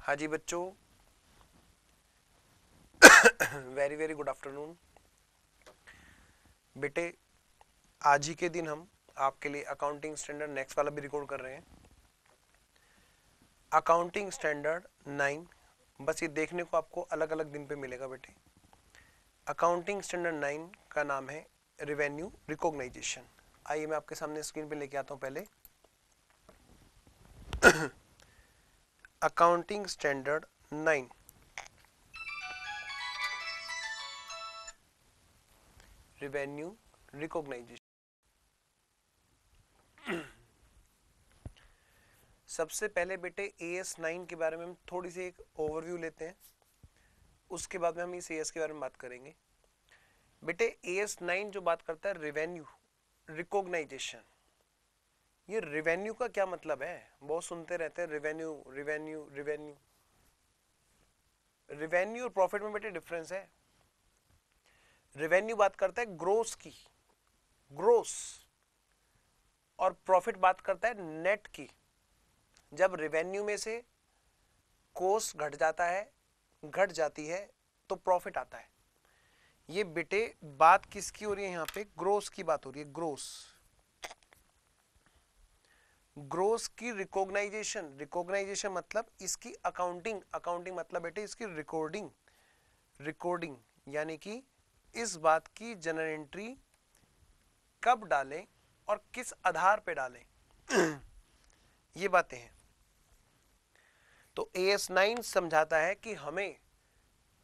हाँ जी बच्चों, very very good afternoon. बेटे, आज ही के दिन हम आपके लिए अकाउंटिंग स्टैंडर्ड नेक्स्ट वाला भी रिकॉर्ड कर रहे हैं। अकाउंटिंग स्टैंडर्ड 9, बस ये देखने को आपको अलग अलग दिन पे मिलेगा बेटे। अकाउंटिंग स्टैंडर्ड 9 का नाम है रिवेन्यू रिकॉग्नाइजेशन। आइए मैं आपके सामने स्क्रीन पे लेके आता हूँ पहले। Accounting standard 9 revenue recognization. सबसे पहले बेटे AS 9 के बारे में हम थोड़ी सी एक ओवरव्यू लेते हैं, उसके बाद में हम इस AS के बारे में बात करेंगे। बेटे AS 9 जो बात करता है रिवेन्यू रिकॉग्नाइजेशन, ये रिवेन्यू का क्या मतलब है? बहुत सुनते रहते हैं रिवेन्यू रिवेन्यू रिवेन्यू। रिवेन्यू और प्रॉफिट में बेटे डिफरेंस है। रिवेन्यू बात करता है ग्रोस की, ग्रोस, और प्रॉफिट बात करता है नेट की। जब रिवेन्यू में से कॉस्ट घट जाता है, घट जाती है, तो प्रॉफिट आता है। ये बेटे बात किसकी हो रही है? यहाँ पे ग्रोस की बात हो रही है। ग्रोस, ग्रोस की रिकॉग्नाइजेशन। रिकॉग्नाइजेशन मतलब इसकी अकाउंटिंग, अकाउंटिंग मतलब बेटे इसकी रिकॉर्डिंग। रिकॉर्डिंग यानी कि इस बात की जनरल एंट्री कब डालें और किस आधार पे डालें, ये बातें हैं। तो AS 9 समझाता है कि हमें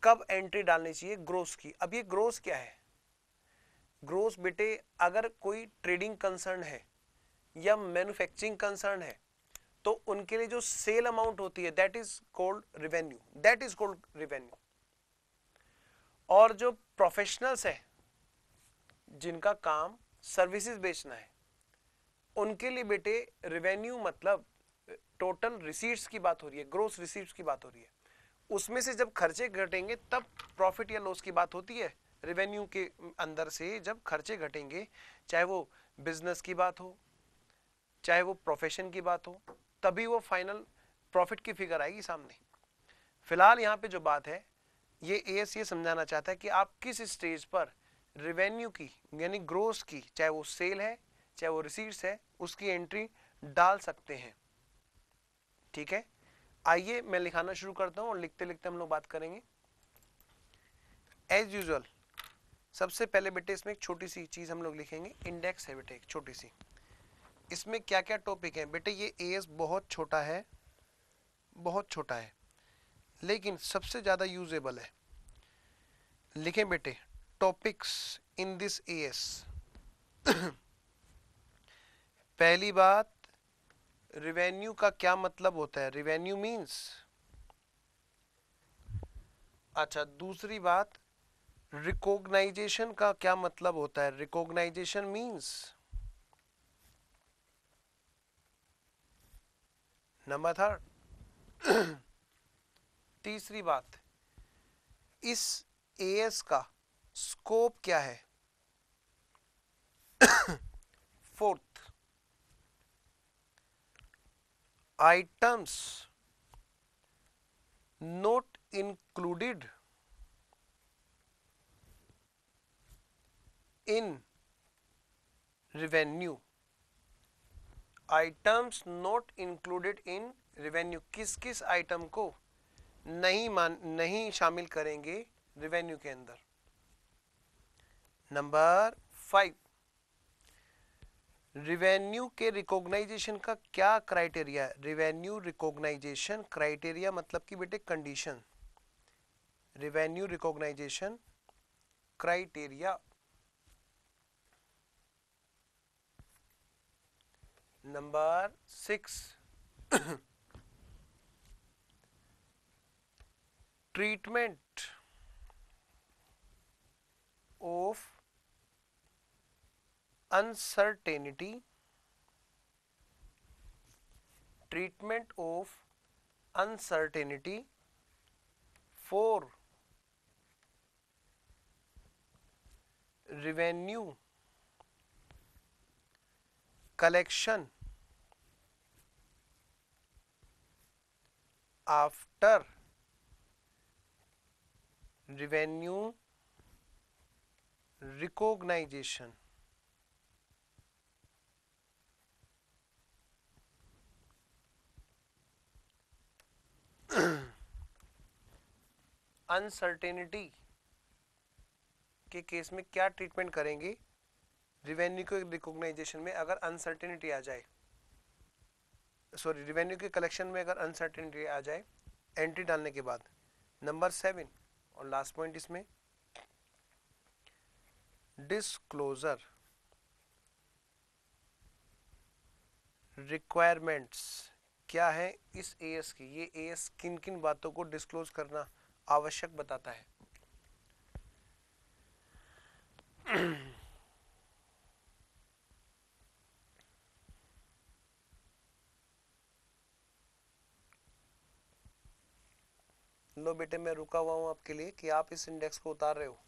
कब एंट्री डालनी चाहिए ग्रोस की। अब ये ग्रोस क्या है? ग्रोस बेटे अगर कोई ट्रेडिंग कंसर्न है या मैन्युफैक्चरिंग कंसर्न है तो उनके लिए जो सेल अमाउंट होती है that is called revenue, that is called revenue. और जो प्रोफेशनल्स है जिनका काम सर्विसेज बेचना है, उनके लिए बेटे रिवेन्यू मतलब टोटल रिसीट्स की बात हो रही है, ग्रोस रिसीट्स की बात हो रही है। उसमें से जब खर्चे घटेंगे तब प्रॉफिट या लॉस की बात होती है। रिवेन्यू के अंदर से जब खर्चे घटेंगे, चाहे वो बिजनेस की बात हो चाहे वो प्रोफेशन की बात हो, तभी वो फाइनल प्रॉफिट की फिगर आएगी सामने। फिलहाल यहाँ पे जो बात है, ये AS ये समझाना चाहता है कि आप किस स्टेज पर रिवेन्यू की यानी ग्रोस की, चाहे वो सेल है चाहे वो रिसीट्स है, उसकी एंट्री डाल सकते हैं। ठीक है, आइए मैं लिखाना शुरू करता हूँ और लिखते लिखते हम लोग बात करेंगे एज यूजुअल। सबसे पहले बेटे इसमें एक छोटी सी चीज हम लोग लिखेंगे, इंडेक्स है बेटे एक छोटी सी। इसमें क्या क्या टॉपिक है बेटे? ये AS बहुत छोटा है, बहुत छोटा है, लेकिन सबसे ज्यादा यूजेबल है। लिखें बेटे टॉपिक्स इन दिस AS। पहली बात, रिवेन्यू का क्या मतलब होता है? रिवेन्यू मींस, अच्छा दूसरी बात, रिकॉग्नाइजेशन का क्या मतलब होता है? Recognization means, number third. तीसरी बात, इस AS का स्कोप क्या है? Fourth, items not included in revenue. Items not included in revenue, किस किस आइटम को नहीं शामिल करेंगे रिवेन्यू के अंदर। नंबर 5, रिवेन्यू के रिकॉग्नाइजेशन का क्या क्राइटेरिया है? रिवेन्यू रिकॉग्नाइजेशन क्राइटेरिया मतलब कि बेटे condition. Revenue recognization criteria. Number 6, treatment of uncertainty, treatment of uncertainty for revenue collection after revenue recognition, uncertainty के केस में क्या ट्रीटमेंट करेंगे रिवेन्यू के रिकॉग्नाइजेशन में अगर अनसर्टेनिटी आ जाए, सॉरी रिवेन्यू के कलेक्शन में अगर अनसर्टेनिटी आ जाए एंट्री डालने के बाद। नंबर 7 और लास्ट पॉइंट इसमें, डिस्क्लोजर रिक्वायरमेंट्स क्या है इस एएस की। ये एएस किन किन बातों को डिस्क्लोज करना आवश्यक बताता है। लो बेटे मैं रुका हुआ हूं आपके लिए कि आप इस इंडेक्स को उतार रहे हो।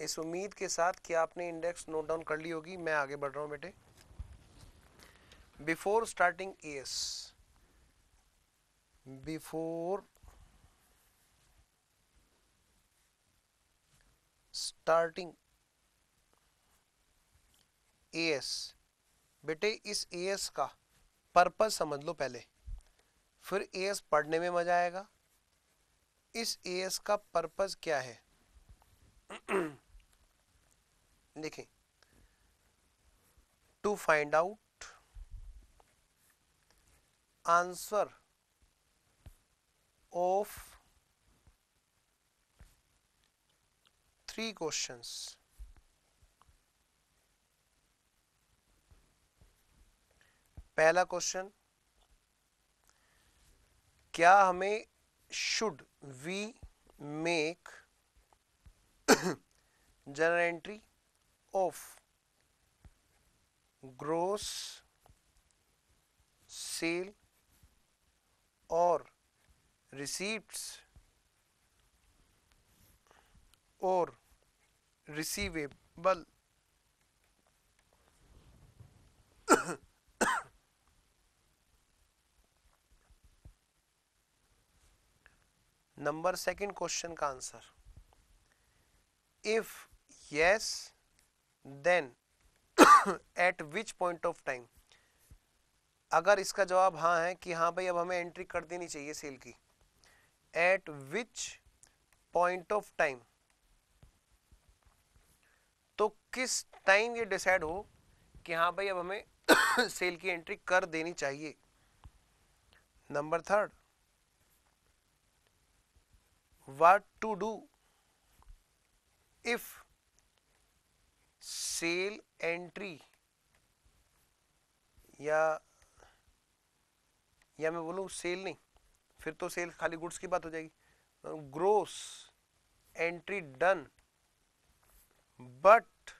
इस उम्मीद के साथ कि आपने इंडेक्स नोट डाउन कर ली होगी, मैं आगे बढ़ रहा हूं बेटे। Before starting as, before starting as, बेटे इस एएस का पर्पस समझ लो पहले, फिर एएस पढ़ने में मजा आएगा। इस एएस का पर्पस क्या है देखें, to find out answer of 3 questions. पहला क्वेश्चन, क्या हमें should we make journal entry of gross sale और रिसीप्ट्स और रिसीवेबल। नंबर 2 क्वेश्चन का answer, if yes then at which point of time. अगर इसका जवाब हाँ है कि हाँ भाई अब हमें एंट्री कर देनी चाहिए सेल की, eight which point of time, तो किस टाइम ये डिसाइड हो कि हाँ भाई अब हमें सेल की एंट्री कर देनी चाहिए। Number 3, what to do if sale entry या मैं बोलूं सेल नहीं, फिर तो सेल खाली गुड्स की बात हो जाएगी। Gross entry done but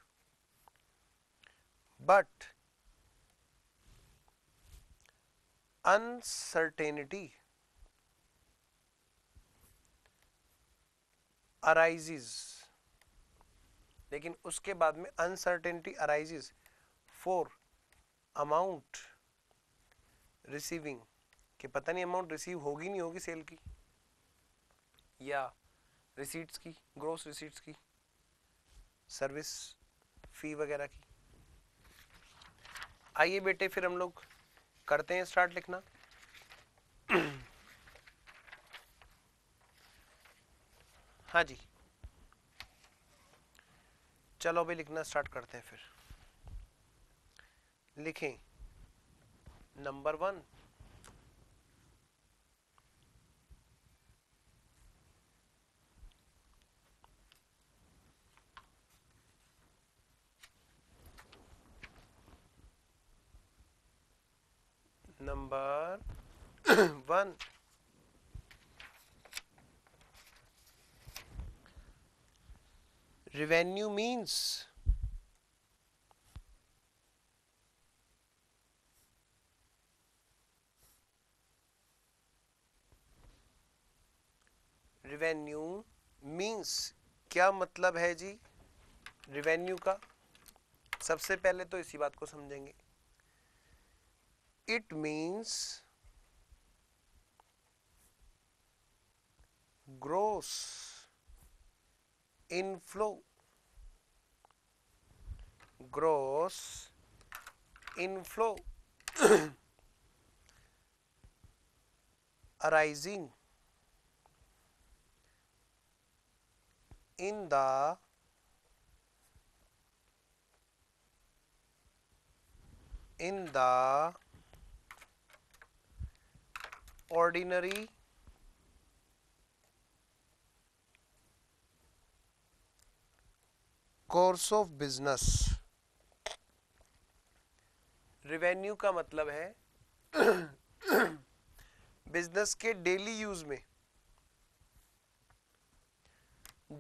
uncertainty arises, लेकिन उसके बाद में uncertainty arises for amount receiving, कि पता नहीं अमाउंट रिसीव होगी नहीं होगी सेल की या रिसीट्स की, ग्रोस रिसीट्स की, सर्विस फी वगैरह की। आइए बेटे फिर हम लोग करते हैं स्टार्ट लिखना। हाँ जी चलो अभी लिखना स्टार्ट करते हैं। फिर लिखें नंबर 1, नंबर 1, revenue means क्या मतलब है जी रेवेन्यू का। सबसे पहले तो इसी बात को समझेंगे। it means gross inflow, gross inflow arising in the ordinary course of business। Revenue का मतलब है बिजनेस के डेली यूज में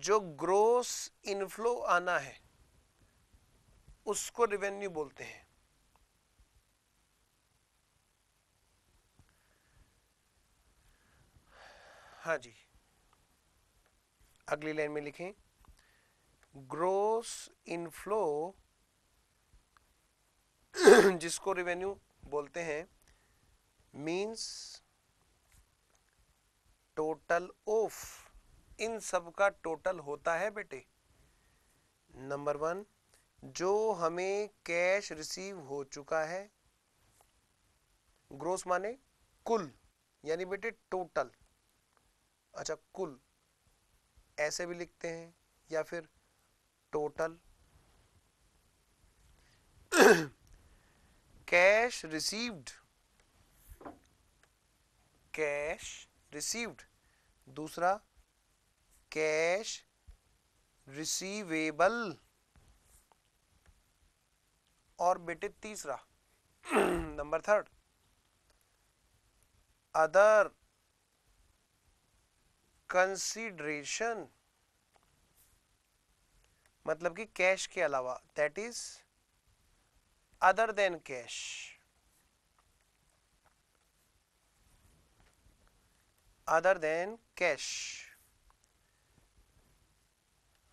जो ग्रोस इनफ्लो आना है उसको रेवेन्यू बोलते हैं। हाँ जी, अगली लाइन में लिखें ग्रोस इनफ्लो जिसको रेवेन्यू बोलते हैं मींस टोटल ऑफ, इन सब का टोटल होता है बेटे। नंबर 1 जो हमें कैश रिसीव हो चुका है, ग्रोस माने कुल, यानी बेटे टोटल। अच्छा, कुल ऐसे भी लिखते हैं या फिर total. Cash received, cash received. दूसरा कैश रिसीवेबल। और बेटे तीसरा नंबर 3 अदर कंसीडरेशन, मतलब कि कैश के अलावा, that is other than cash. Other than cash.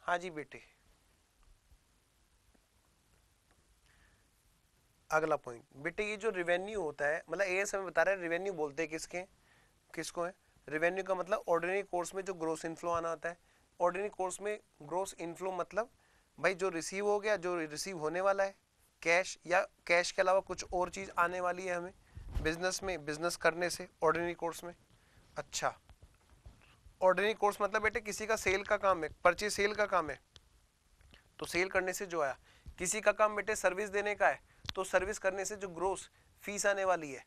हाँ जी बेटे, अगला पॉइंट बेटे, ये जो रेवेन्यू होता है, मतलब एएस हमें बता रहा है रेवेन्यू बोलते हैं किसको है। रेवेन्यू का मतलब ऑर्डिनरी कोर्स में जो ग्रोस इनफ्लो आना होता है। ऑर्डिनरी कोर्स में ग्रोस इनफ्लो मतलब भाई जो रिसीव हो गया, जो रिसीव होने वाला है कैश, या कैश के अलावा कुछ और चीज आने वाली है हमें बिजनेस में, बिजनेस करने से ऑर्डिनरी कोर्स में। अच्छा, ऑर्डिनरी कोर्स मतलब बेटे किसी का सेल का काम है, परचेज सेल का काम है, तो सेल करने से जो आया। किसी का काम बेटे सर्विस देने का है, तो सर्विस करने से जो ग्रोस फीस आने वाली है।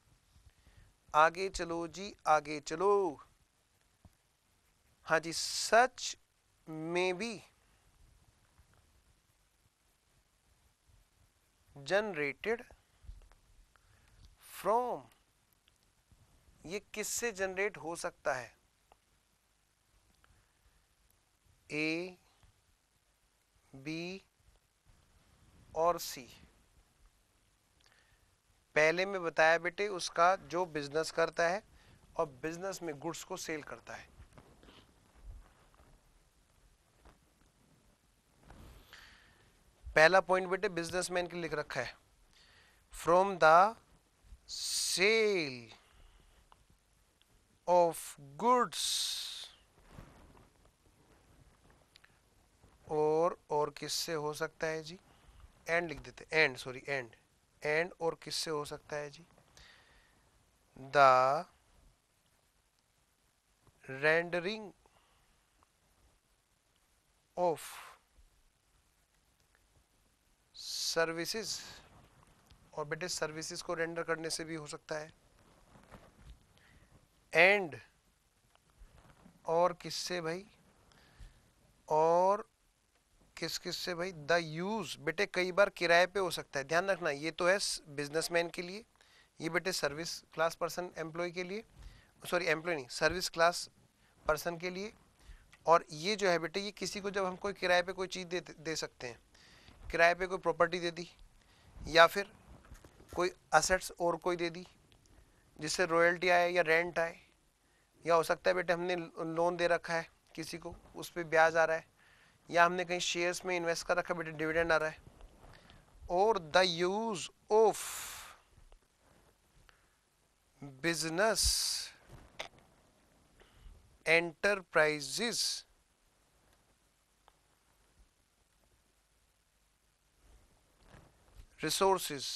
आगे चलो जी, आगे चलो। हाँ जी, सच में बी जनरेटेड फ्रॉम, ये किससे जनरेट हो सकता है? ए, बी और सी। पहले में बताया बेटे उसका जो बिजनेस करता है और बिजनेस में गुड्स को सेल करता है। पहला पॉइंट बेटे बिजनेसमैन के लिख रखा है, from the sale of goods, और किससे हो सकता है जी? एंड लिख देते, एंड सॉरी एंड और किससे हो सकता है जी? द रेंडरिंग ऑफ सर्विसेज, और बेटे सर्विसेज को रेंडर करने से भी हो सकता है। एंड और किससे भाई? और किस से भाई? द यूज, बेटे कई बार किराए पे हो सकता है, ध्यान रखना। ये तो है बिजनेसमैन के लिए, ये बेटे सर्विस क्लास पर्सन एम्प्लॉय के लिए, सॉरी एम्प्लॉय नहीं, सर्विस क्लास पर्सन के लिए। और ये जो है बेटे, ये किसी को जब हम कोई किराए पे कोई चीज़ दे सकते हैं, किराए पे कोई प्रॉपर्टी दे दी, या फिर कोई असेट्स और कोई दे दी जिससे रॉयल्टी आए या रेंट आए, या हो सकता है बेटे हमने लोन दे रखा है किसी को, उस पर ब्याज आ रहा है, या हमने कहीं शेयर्स में इन्वेस्ट कर रखा है बेटे, डिविडेंड आ रहा है। और the use of business enterprises resources.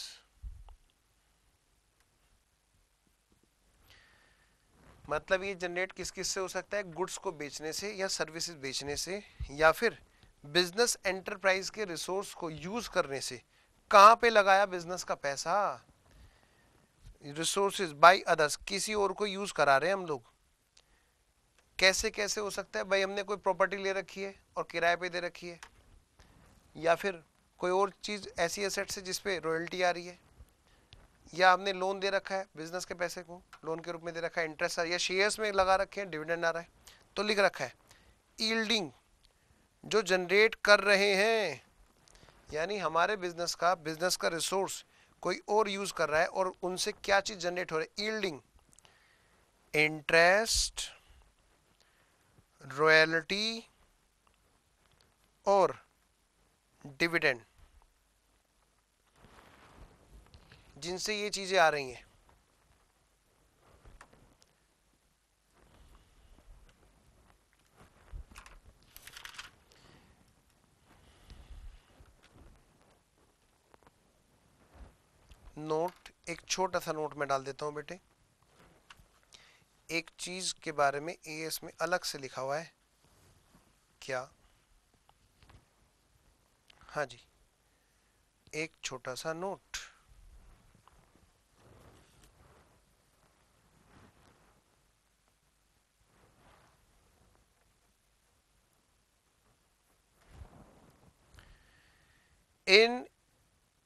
मतलब ये जनरेट किस किस से हो सकता है, गुड्स को बेचने से या सर्विसेज बेचने से, या फिर बिजनेस एंटरप्राइज के रिसोर्स को यूज करने से। कहां पे लगाया बिजनेस का पैसा, रिसोर्सेज बाय अदर्स, किसी और को यूज करा रहे हैं हम लोग। कैसे कैसे हो सकता है भाई, हमने कोई प्रॉपर्टी ले रखी है और किराए पे दे रखी है, या फिर कोई और चीज ऐसी एसेट्स है जिसपे रॉयल्टी आ रही है, या हमने लोन दे रखा है बिजनेस के पैसे को लोन के रूप में दे रखा है, इंटरेस्ट आ रहा है, या शेयर्स में लगा रखे हैं डिविडेंड आ रहा है। तो लिख रखा है यील्डिंग जो जनरेट कर रहे हैं, यानी हमारे बिजनेस का रिसोर्स कोई और यूज कर रहा है और उनसे क्या चीज जनरेट हो रही है, यील्डिंग इंटरेस्ट, रॉयल्टी और डिविडेंड, जिनसे ये चीजें आ रही हैं। नोट, एक छोटा सा नोट में डाल देता हूं बेटे। एक चीज के बारे में एएस में अलग से लिखा हुआ है क्या, हाँ जी, एक छोटा सा note. In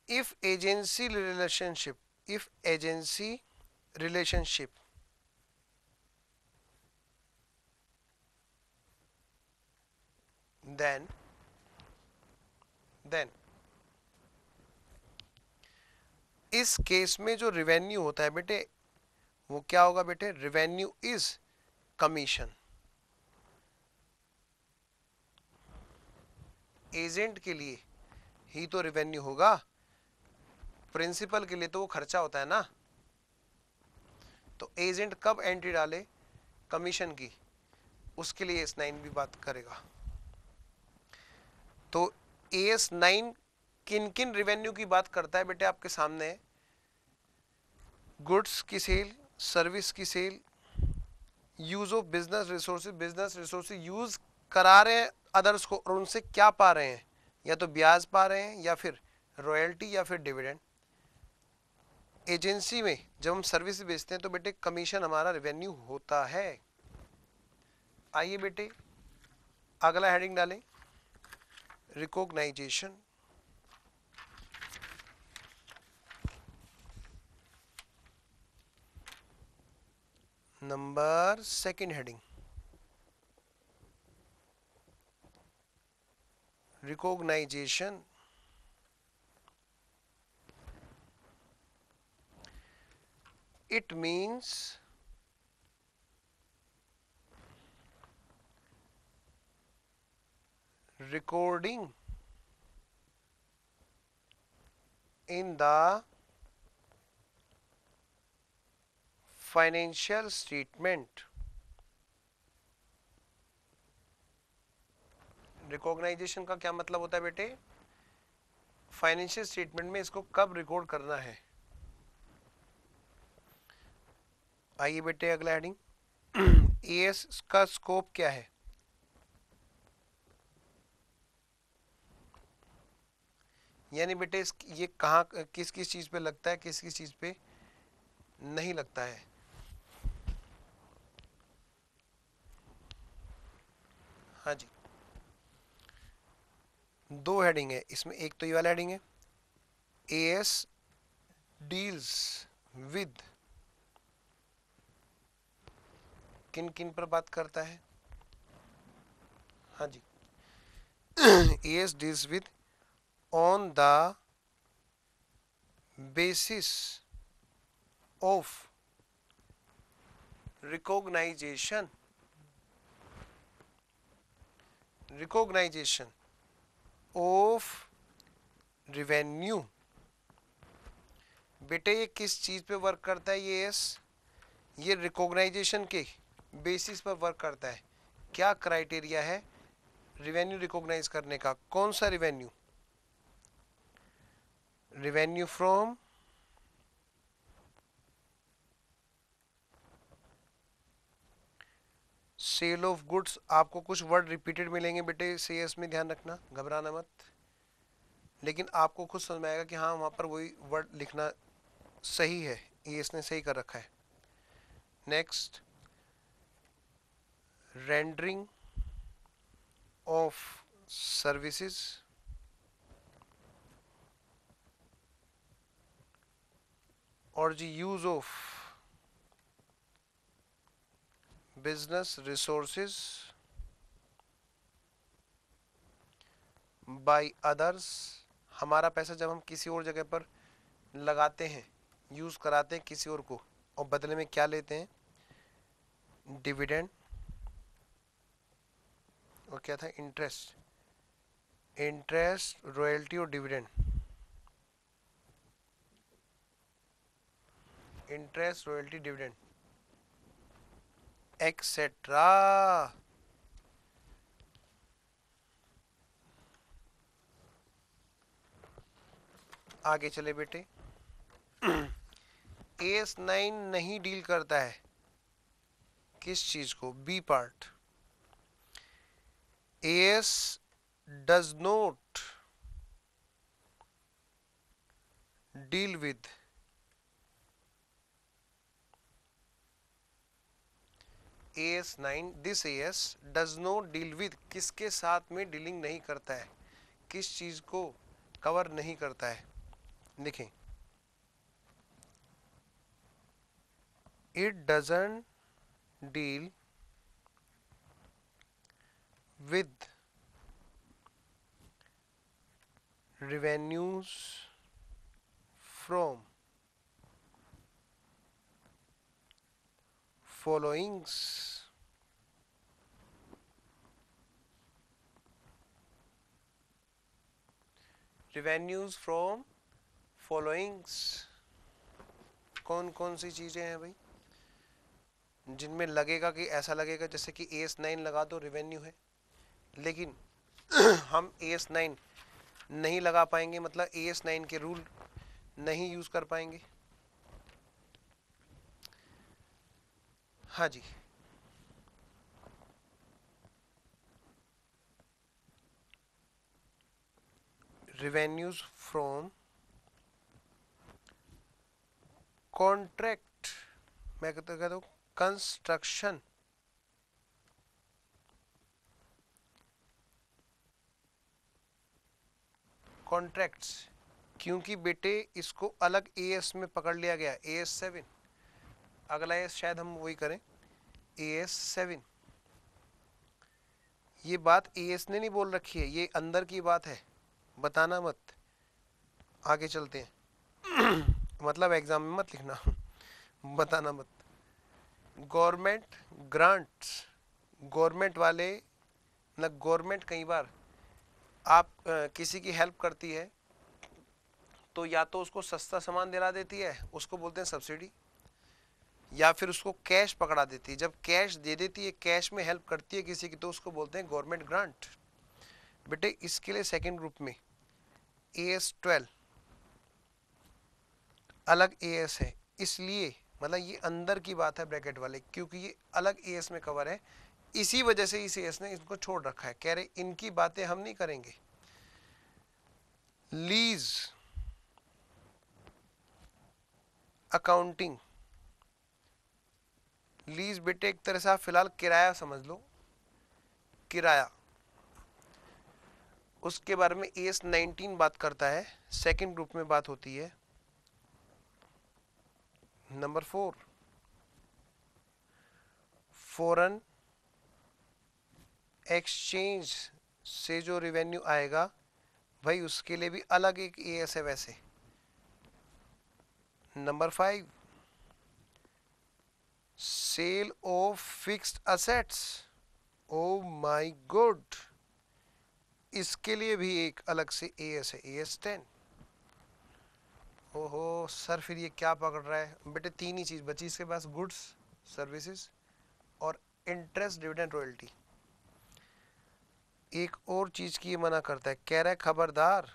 if agency relationship, if agency relationship then इस केस में जो रेवेन्यू होता है बेटे वो क्या होगा बेटे, रेवेन्यू इज कमीशन। एजेंट के लिए ही तो रेवेन्यू होगा, प्रिंसिपल के लिए तो वो खर्चा होता है ना। तो एजेंट कब एंट्री डाले कमीशन की, उसके लिए एस9 भी बात करेगा। तो एस9 किन किन रेवेन्यू की बात करता है बेटे, आपके सामने है। गुड्स की सेल, सर्विस की sale, use of business resources use करा रहे हैं अदर्स को और उनसे क्या पा रहे हैं, या तो ब्याज पा रहे हैं या फिर रॉयल्टी या फिर डिविडेंड। एजेंसी में जब हम सर्विस बेचते हैं तो बेटे कमीशन हमारा रेवेन्यू होता है। आइए बेटे अगला हेडिंग डालें, recognization. Number second heading, recognization. It means recording in the financial statement। Recognization का क्या मतलब होता है बेटे, फाइनेंशियल स्टेटमेंट में इसको कब रिकॉर्ड करना है। आइए बेटे अगला हेडिंग, एएस का स्कोप क्या है। यानी बेटे ये कहाँ किस किस चीज पे लगता है, किस किस चीज पे नहीं लगता है। हाँ जी, दो हेडिंग है इसमें, एक तो ये वाला हेडिंग है एएस डील्स विद, किन किन पर बात करता है। हाँ जी, AS deals with on the basis of recognisation of revenue. बेटे ये किस चीज पे वर्क करता है ये एस, ये रिकॉग्नाइजेशन के बेसिस पर वर्क करता है। क्या क्राइटेरिया है रिवेन्यू रिकॉग्नाइज करने का? कौन सा revenue? Revenue from sale of goods. आपको कुछ वर्ड रिपीटेड मिलेंगे बेटे सीएस में, ध्यान रखना, घबराना मत, लेकिन आपको खुद समझ में आएगा कि हाँ वहाँ पर वही वर्ड लिखना सही है, ये इसने सही कर रखा है। नेक्स्ट, रेंडरिंग ऑफ सर्विसेज और जी use of business resources by others. हमारा पैसा जब हम किसी और जगह पर लगाते हैं, यूज कराते हैं किसी और को, और बदले में क्या लेते हैं? डिविडेंड और क्या था? इंटरेस्ट। इंटरेस्ट, रॉयल्टी और dividend. Interest, royalty, dividend etcetera. आगे चले बेटे। AS9 नहीं डील करता है किस चीज को? B part. AS does not deal with AS9, this AS does not deal with, किसके साथ में डीलिंग नहीं करता है, किस चीज को कवर नहीं करता है? देखें, it doesn't deal with revenues from followings. revenues from followings कौन कौन सी चीजें हैं भाई जिनमें लगेगा कि ऐसा लगेगा जैसे कि AS9 लगा दो रेवेन्यू है, लेकिन हम AS9 नहीं लगा पाएंगे, मतलब AS9 के रूल नहीं यूज कर पाएंगे। हाँ जी, revenues from कॉन्ट्रैक्ट, मैं कहता हूँ कंस्ट्रक्शन, कॉन्ट्रैक्ट्स, क्योंकि बेटे इसको अलग AS में पकड़ लिया गया, AS7। अगला AS शायद हम वही करें, AS7। ये बात AS ने नहीं बोल रखी है, ये अंदर की बात है, बताना मत। आगे चलते हैं। मतलब एग्जाम में मत लिखना, बताना मत। गवर्नमेंट ग्रांट्स, गवर्नमेंट वाले, मतलब गवर्नमेंट कई बार आप किसी की हेल्प करती है तो या तो उसको सस्ता सामान दिला देती है, उसको बोलते हैं सब्सिडी, या फिर उसको कैश पकड़ा देती है। जब कैश दे देती है, कैश में हेल्प करती है किसी की, तो उसको बोलते हैं गवर्नमेंट ग्रांट। बेटे इसके लिए सेकंड ग्रुप में AS12 अलग AS है, इसलिए मतलब ये अंदर की बात है ब्रैकेट वाले, क्योंकि ये अलग AS में कवर है, इसी वजह से इस AS ने इसको छोड़ रखा है, कह रहे इनकी बातें हम नहीं करेंगे। लीज अकाउंटिंग, लीज बेटे एक तरह से आप फिलहाल किराया समझ लो, किराया, उसके बारे में AS19 बात करता है, सेकंड ग्रुप में बात होती है। नंबर 4, फॉरेन एक्सचेंज से जो रेवेन्यू आएगा भाई उसके लिए भी अलग एक AS है वैसे। Number 5, sale of fixed assets, oh my god, इसके लिए भी एक अलग से AS है, AS10। ओहो सर फिर ये क्या पकड़ रहा है बेटे? तीन ही चीज बची इसके पास, गुड्स, सर्विसेज और इंटरेस्ट डिविडेंड रॉयल्टी। एक और चीज की ये मना करता है, कह रहा है खबरदार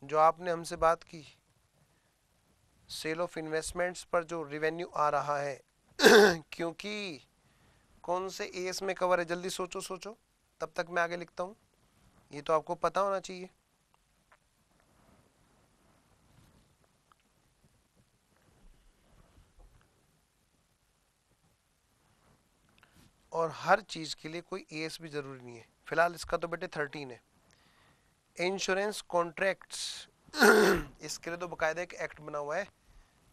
जो आपने हमसे बात की सेल ऑफ इन्वेस्टमेंट्स पर जो रिवेन्यू आ रहा है क्योंकि कौन से एएस में कवर है, जल्दी सोचो सोचो, तब तक मैं आगे लिखता हूं, ये तो आपको पता होना चाहिए। और हर चीज के लिए कोई एएस भी जरूरी नहीं है, फिलहाल इसका तो बेटे 13 है। इंश्योरेंस कॉन्ट्रैक्ट्स इसके लिए तो बकायदा एक एक्ट बना हुआ है,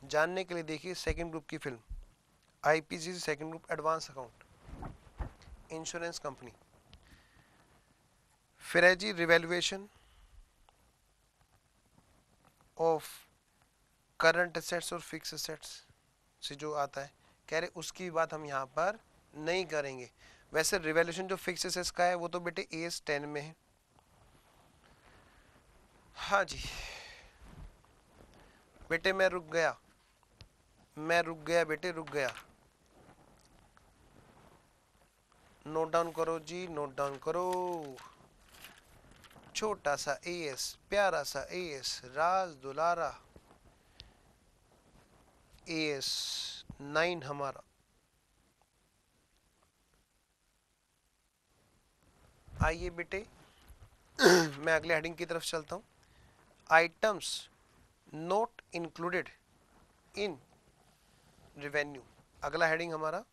जानने के लिए देखिए सेकंड ग्रुप की film IPCC second group advance account, insurance company. फिर है जी रिवैल्यूएशन ऑफ करंट एसेट्स और फिक्स एसेट्स से जो आता है, कह रहे उसकी बात हम यहाँ पर नहीं करेंगे। वैसे रिवैल्यूएशन जो फिक्स एसेट्स का है वो तो बेटे एस 10 में है। हाँ जी बेटे मैं रुक गया बेटे रुक गया। नोट डाउन करो जी, नोट डाउन करो। छोटा सा एएस, प्यारा सा एएस, राज दुलारा एएस 9 हमारा। आइए बेटे मैं अगले हेडिंग की तरफ चलता हूं। Items not included in revenue, अगला हेडिंग हमारा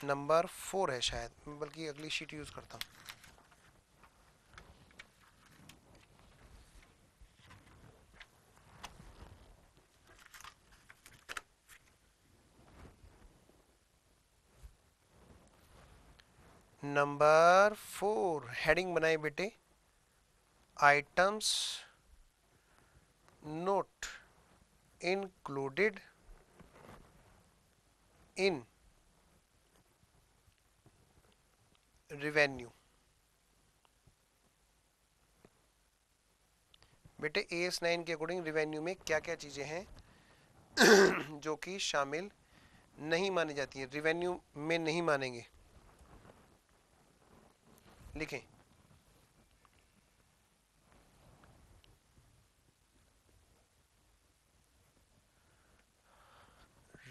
नंबर 4 है शायद, बल्कि अगली शीट यूज करता हूं। नंबर 4 हेडिंग बनाए बेटे, items note included in revenue. बेटे एएस 9 के अकॉर्डिंग रेवेन्यू में क्या क्या चीजें हैं जो कि शामिल नहीं मानी जाती है, रेवेन्यू में नहीं मानेंगे, लिखें।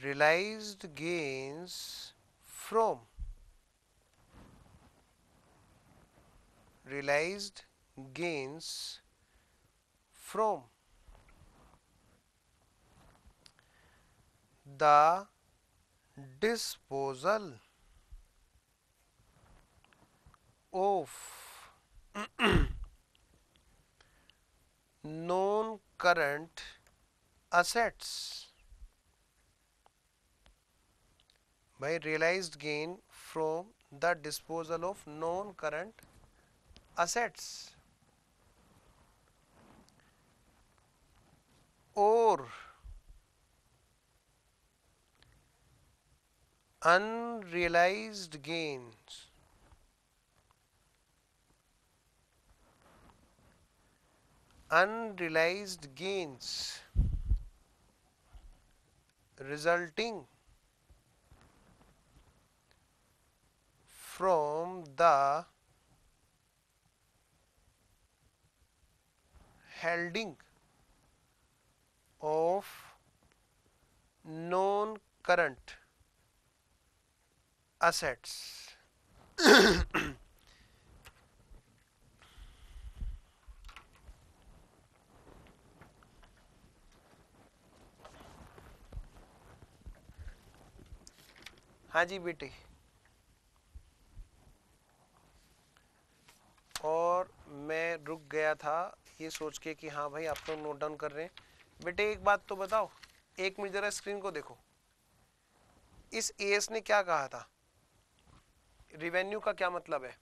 realized gains from realized gains from the disposal of non-current assets by realized gain from the disposal of non-current assets or unrealized gains resulting from the holding of non-current assets हाँ जी बेटे, और मैं रुक गया था ये सोच के कि हाँ भाई आप लोग नोट डाउन कर रहे हैं। बेटे एक बात तो बताओ, एक मिनट जरा स्क्रीन को देखो, इस एएस ने क्या कहा था, रिवेन्यू का क्या मतलब है,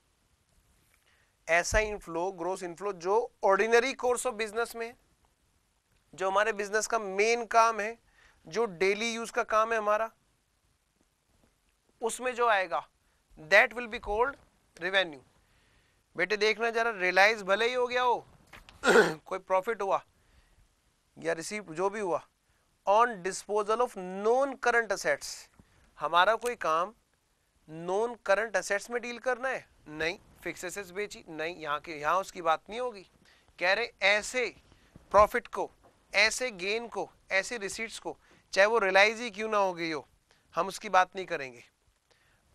ऐसा इनफ्लो, ग्रोस इनफ्लो जो ऑर्डिनरी कोर्स ऑफ बिजनेस में, जो हमारे बिजनेस का मेन काम है, जो डेली यूज का काम है हमारा, उसमें जो आएगा that will be called revenue. बेटे देखना जरा, रियलाइज भले ही हो गया हो कोई प्रॉफिट हुआ या रिसीव जो भी हुआ, on disposal of non current assets. हमारा कोई काम नॉन करंट असेट्स में डील करना है? नहीं। फिक्स एसेट्स बेची? नहीं, यहाँ उसकी बात नहीं होगी। कह रहे ऐसे प्रॉफिट को, ऐसे गेन को, ऐसे रिसीट्स को, चाहे वो रियलाइज ही क्यों ना हो गई हो, हम उसकी बात नहीं करेंगे।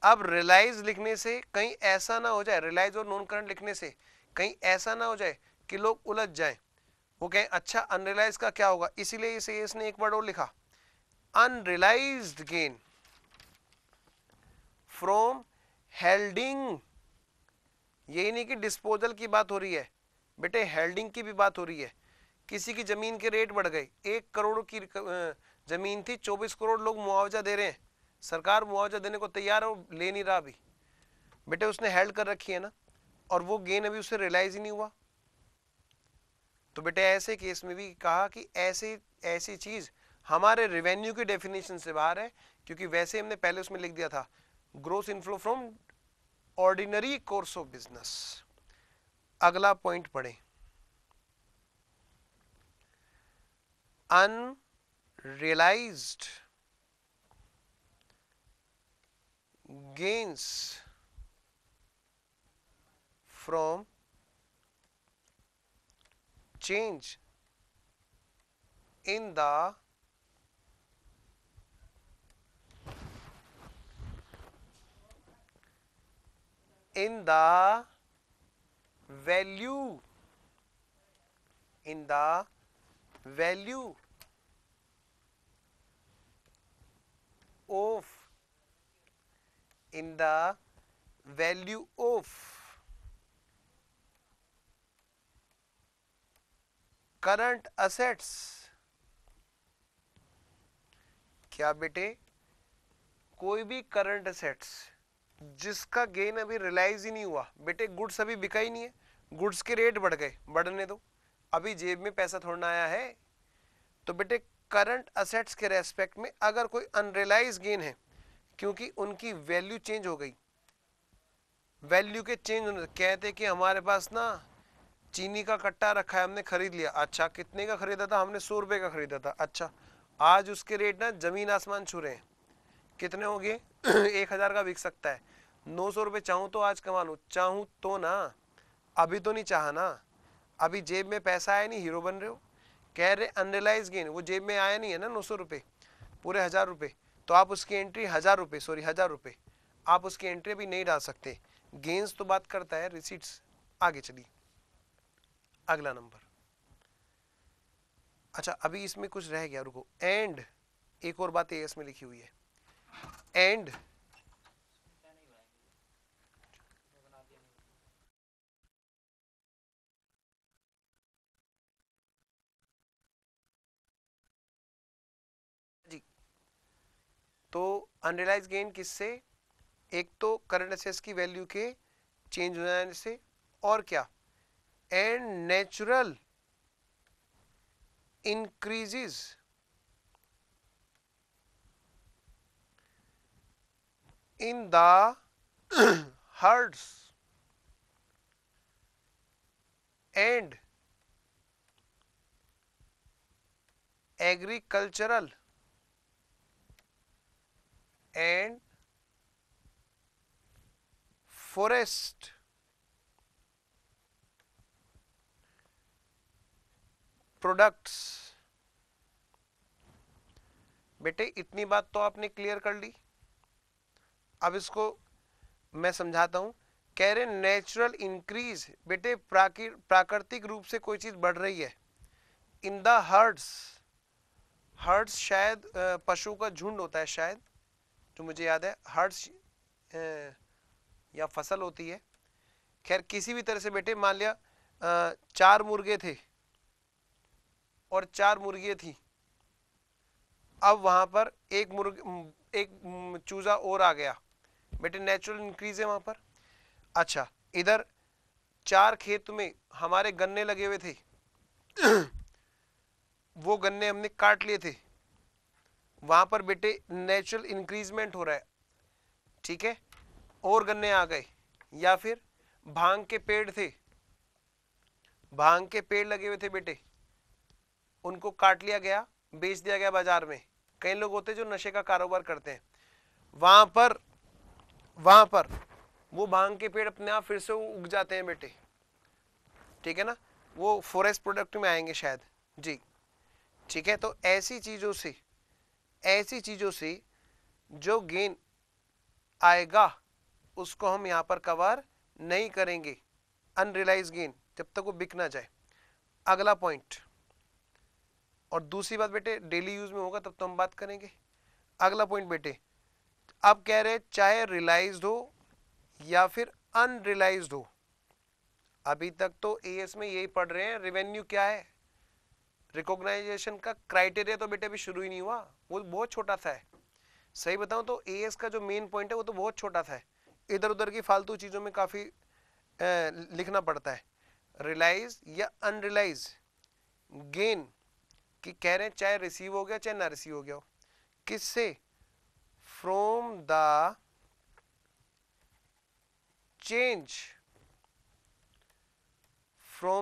अब रियलाइज लिखने से कहीं ऐसा ना हो जाए, रियलाइज और नॉन करंट लिखने से कहीं ऐसा ना हो जाए कि लोग उलझ जाएं, वो कहें अच्छा अनरियलाइज का क्या होगा। इसीलिए इसे इसने एक वर्ड और लिखा, अनरियलाइज्ड गेन फ्रॉम हेल्डिंग। यही नहीं कि डिस्पोजल की बात हो रही है बेटे, हेल्डिंग की भी बात हो रही है। किसी की जमीन के रेट बढ़ गए, 1 करोड़ की जमीन थी, 24 करोड़ लोग मुआवजा दे रहे हैं, सरकार मुआवजा देने को तैयार है, वो ले नहीं रहा अभी। बेटे उसने हेल्ड कर रखी है ना, और वो गेन अभी उसे रियलाइज ही नहीं हुआ। तो बेटे ऐसे केस में भी कहा कि ऐसी चीज हमारे रेवेन्यू की डेफिनेशन से बाहर है, क्योंकि वैसे हमने पहले उसमें लिख दिया था gross inflow from ordinary course of business. अगला पॉइंट पढ़े, unrealised gains from change in the value, in the value of, in the value of current assets। क्या बेटे, कोई भी करंट असेट्स जिसका गेन अभी रियलाइज ही नहीं हुआ, बेटे गुड्स अभी बिका ही नहीं है, गुड्स के रेट बढ़ गए, बढ़ने दो, अभी जेब में पैसा थोड़ा आया है। तो बेटे करंट असेट्स के रेस्पेक्ट में अगर कोई अनरियलाइज गेन है, क्योंकि उनकी वैल्यू चेंज हो गई, वैल्यू के चेंज होने, कहते कि हमारे पास ना चीनी का कट्टा रखा है, हमने खरीद लिया, अच्छा कितने का खरीदा था? हमने 100 रुपए का खरीदा था, अच्छा आज उसके रेट ना जमीन आसमान छू रहे हैं, कितने हो गए? 1000 का बिक सकता है। 900 रुपये चाहूँ तो आज कमा लूँ, चाहूँ तो ना, अभी तो नहीं चाहा ना, अभी जेब में पैसा आया नहीं, हीरो बन रहे हो। कह रहे अनरियलाइज गेन, वो जेब में आया नहीं है ना 900 रुपये, पूरे 1000 रुपये, तो आप उसकी एंट्री 1000 रुपये, सॉरी 1000 रुपये, आप उसकी एंट्री भी नहीं डाल सकते। गेन्स तो बात करता है रिसीट्स। आगे चलिए, अगला नंबर। अच्छा अभी इसमें कुछ रह गया, रुको। एंड, एक और बात एएस में लिखी हुई है, एंड जी, तो अनरियलाइज गेन किससे? एक तो करंट असेट्स की वैल्यू के चेंज हो जाने से, और क्या? And natural increases in the herds and agricultural and forest products. बेटे इतनी बात तो आपने क्लियर कर ली, अब इसको मैं समझाता हूं। कह रहे नेचुरल इंक्रीज, बेटे प्राकृतिक रूप से कोई चीज बढ़ रही है इन द हर्ड्स। हर्ड्स शायद पशु का झुंड होता है शायद, जो मुझे याद है, हर्ड्स या फसल होती है। खैर किसी भी तरह से बेटे मान लिया 4 मुर्गे थे और 4 मुर्गियां थी, अब वहां पर एक चूजा और आ गया, बेटे नेचुरल इंक्रीज है वहां पर। अच्छा इधर 4 खेत में हमारे गन्ने लगे हुए थे, वो गन्ने हमने काट लिए थे, वहां पर बेटे नेचुरल इंक्रीजमेंट हो रहा है, ठीक है, और गन्ने आ गए। या फिर भांग के पेड़ थे, भांग के पेड़ लगे हुए थे बेटे, उनको काट लिया गया, बेच दिया गया बाजार में। कई लोग होते हैं जो नशे का कारोबार करते हैं, वहां पर वो भांग के पेड़ अपने आप फिर से उग जाते हैं बेटे, ठीक है ना, वो फॉरेस्ट प्रोडक्ट में आएंगे शायद जी, ठीक है। तो ऐसी चीजों से जो गेन आएगा उसको हम यहां पर कवर नहीं करेंगे, अनरियलाइज गेन, जब तक वो बिक ना जाए। अगला पॉइंट, और दूसरी बात बेटे डेली यूज में होगा तब तो हम बात करेंगे। अगला पॉइंट बेटे, अब कह रहे चाहे रियलाइज्ड हो या फिर अनरियलाइज्ड हो, अभी तक तो एएस में यही पढ़ रहे हैं रेवेन्यू क्या है, रिकॉग्नाइजेशन का क्राइटेरिया तो बेटे अभी शुरू ही नहीं हुआ, वो बहुत छोटा सा है। सही बताऊं तो एएस का जो मेन पॉइंट है वो तो बहुत छोटा सा है, इधर उधर की फालतू चीजों में काफी लिखना पड़ता है। रियलाइज या अनरियलाइज गेन कि कह रहे हैं चाहे रिसीव हो गया चाहे ना रिसीव हो गया हो, किससे, from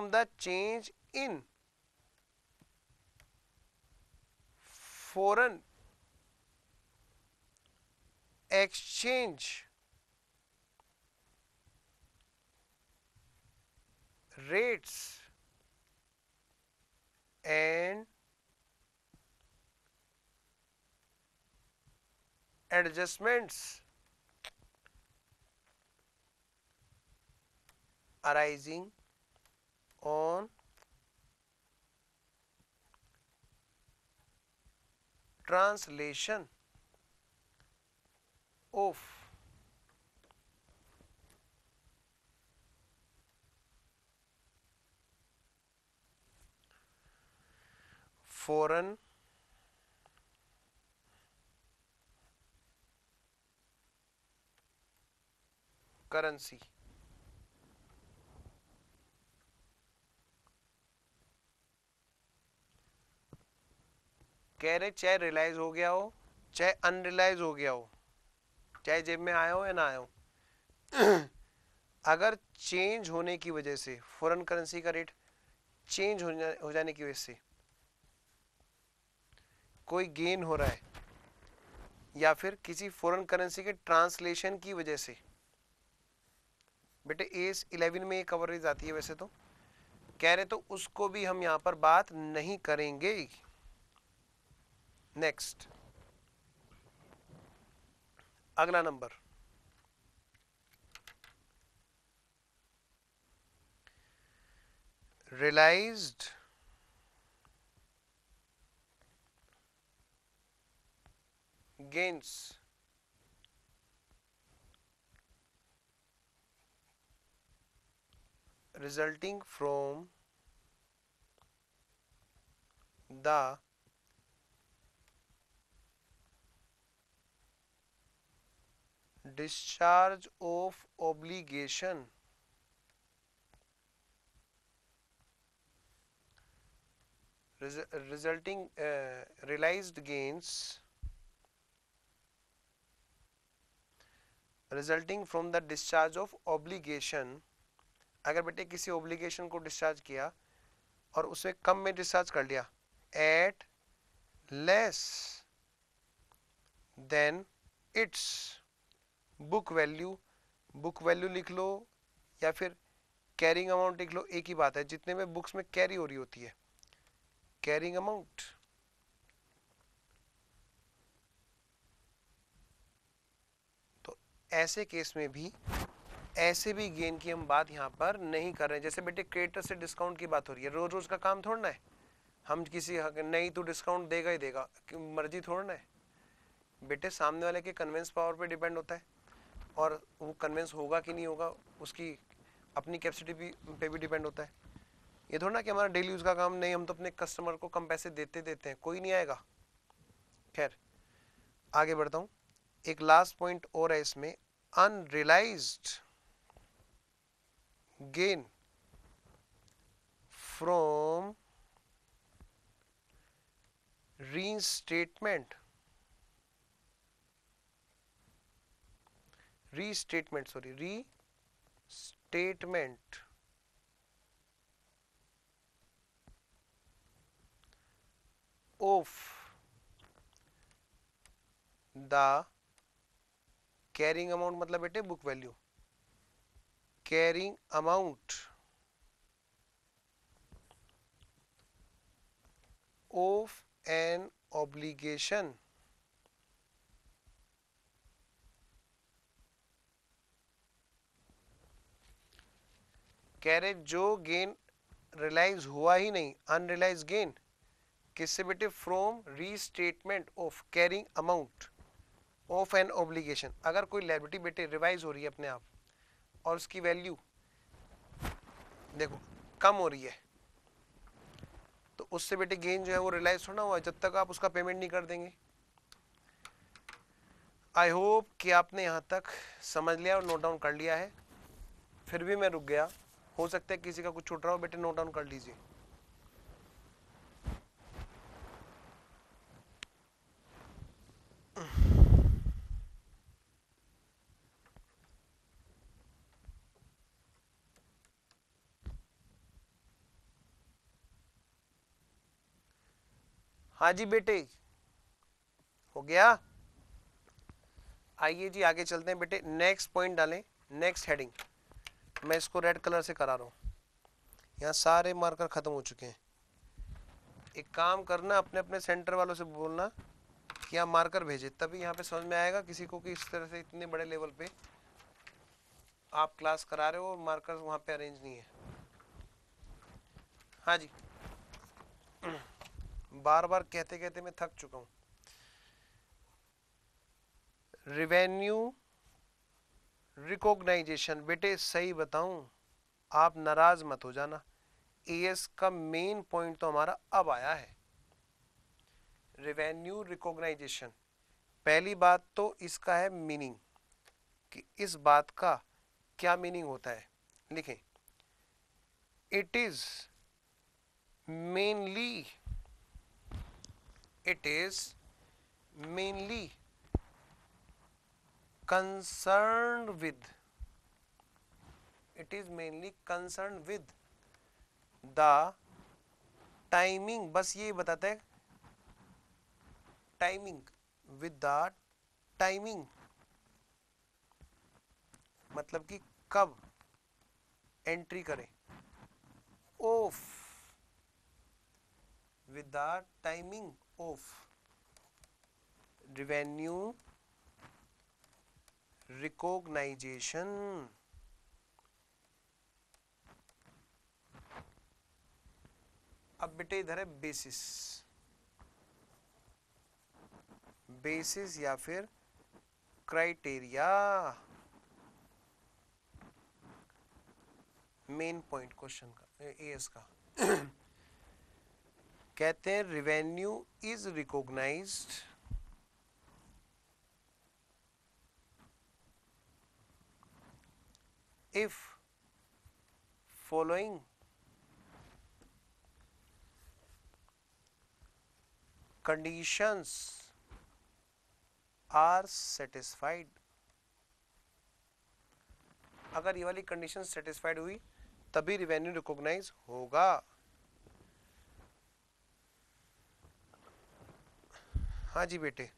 the change in foreign exchange rates and adjustments arising on translation of foreign currency। कह रहे चाहे रियलाइज हो गया हो चाहे अनरियलाइज हो गया हो, चाहे जेब में आया हो या ना आया हो, अगर चेंज होने की वजह से फॉरेन करेंसी का रेट चेंज हो जाने की वजह से कोई गेन हो रहा है या फिर किसी फॉरेन करेंसी के ट्रांसलेशन की वजह से, बेटे एस 11 में ये कवरेज आती है वैसे तो, कह रहे तो उसको भी हम यहां पर बात नहीं करेंगे। नेक्स्ट, अगला नंबर, realised gains resulting from the discharge of obligation resulting realized gains resulting from the discharge of obligation, अगर बेटे किसी ओब्लिगेशन को डिस्चार्ज किया और उसे कम में डिस्चार्ज कर लिया at less than its book value, book value लिख लो या फिर कैरिंग अमाउंट लिख लो, एक ही बात है, जितने में बुक्स में कैरी हो रही होती है कैरिंग अमाउंट। तो ऐसे केस में भी ऐसे भी गेन की हम बात यहाँ पर नहीं कर रहे हैं। जैसे बेटे क्रेडिटर से डिस्काउंट की बात हो रही है, रोज रोज का काम थोड़ा ना है, हम किसी नहीं तो डिस्काउंट देगा ही देगा, मर्जी थोड़ा ना है बेटे, सामने वाले के कन्विंस पावर पे डिपेंड होता है, और वो कन्विंस होगा कि नहीं होगा उसकी अपनी कैपेसिटी पे भी डिपेंड होता है। ये थोड़ा ना कि हमारा डेली यूज का काम नहीं, हम तो अपने कस्टमर को कम पैसे देते हैं, कोई नहीं आएगा। खैर आगे बढ़ता हूँ, एक लास्ट पॉइंट और है इसमें, unrealised gain from restatement of the carrying amount मतलब बेटे book value, carrying amount of an obligation कह रहे जो गेन रियलाइज हुआ ही नहीं, अनरियलाइज गेन, किससे बेटे? From restatement of carrying amount of an obligation. अगर कोई लायबिलिटी बेटे रिवाइज हो रही है अपने आप और उसकी वैल्यू देखो कम हो रही है, तो उससे बेटे गेन जो है वो रियलाइज थोड़ा हुआ जब तक आप उसका पेमेंट नहीं कर देंगे। आई होप कि आपने यहाँ तक समझ लिया और नोट डाउन कर लिया है। फिर भी मैं रुक गया, हो सकता है किसी का कुछ छूट रहा हो, बेटे नोट डाउन कर लीजिए। हाँ जी बेटे, हो गया। आइए जी आगे चलते हैं बेटे, नेक्स्ट पॉइंट डालें, नेक्स्ट हेडिंग। मैं इसको रेड कलर से करा रहा हूँ, यहाँ सारे मार्कर खत्म हो चुके हैं। एक काम करना, अपने अपने सेंटर वालों से बोलना कि आप मार्कर भेजे, तभी यहाँ पे समझ में आएगा किसी को कि इस तरह से इतने बड़े लेवल पे आप क्लास करा रहे हो और मार्कर वहाँ पे अरेंज नहीं है। हाँ जी, बार बार कहते कहते मैं थक चुका हूँ। रिवेन्यू रिकॉग्नाइजेशन, बेटे सही बताऊं, आप नाराज मत हो जाना, एएस का मेन पॉइंट तो हमारा अब आया है। रिवेन्यू रिकॉग्नाइजेशन, पहली बात तो इसका है मीनिंग, कि इस बात का क्या मीनिंग होता है। लिखें, it is mainly, it is mainly concerned with, it is mainly concerned with the timing, बस ये बताता है टाइमिंग, with the timing मतलब कि कब एंट्री करें, of, with the timing of revenue recognition। अब बेटे इधर है बेसिस, बेसिस या फिर क्राइटेरिया, मेन पॉइंट क्वेश्चन का, एएस का। कहते हैं revenue is recognised if following conditions are satisfied, अगर ये वाली कंडीशन सेटिस्फाइड हुई तभी रिवेन्यू रिकॉग्नाइज होगा। हाँ जी बेटे,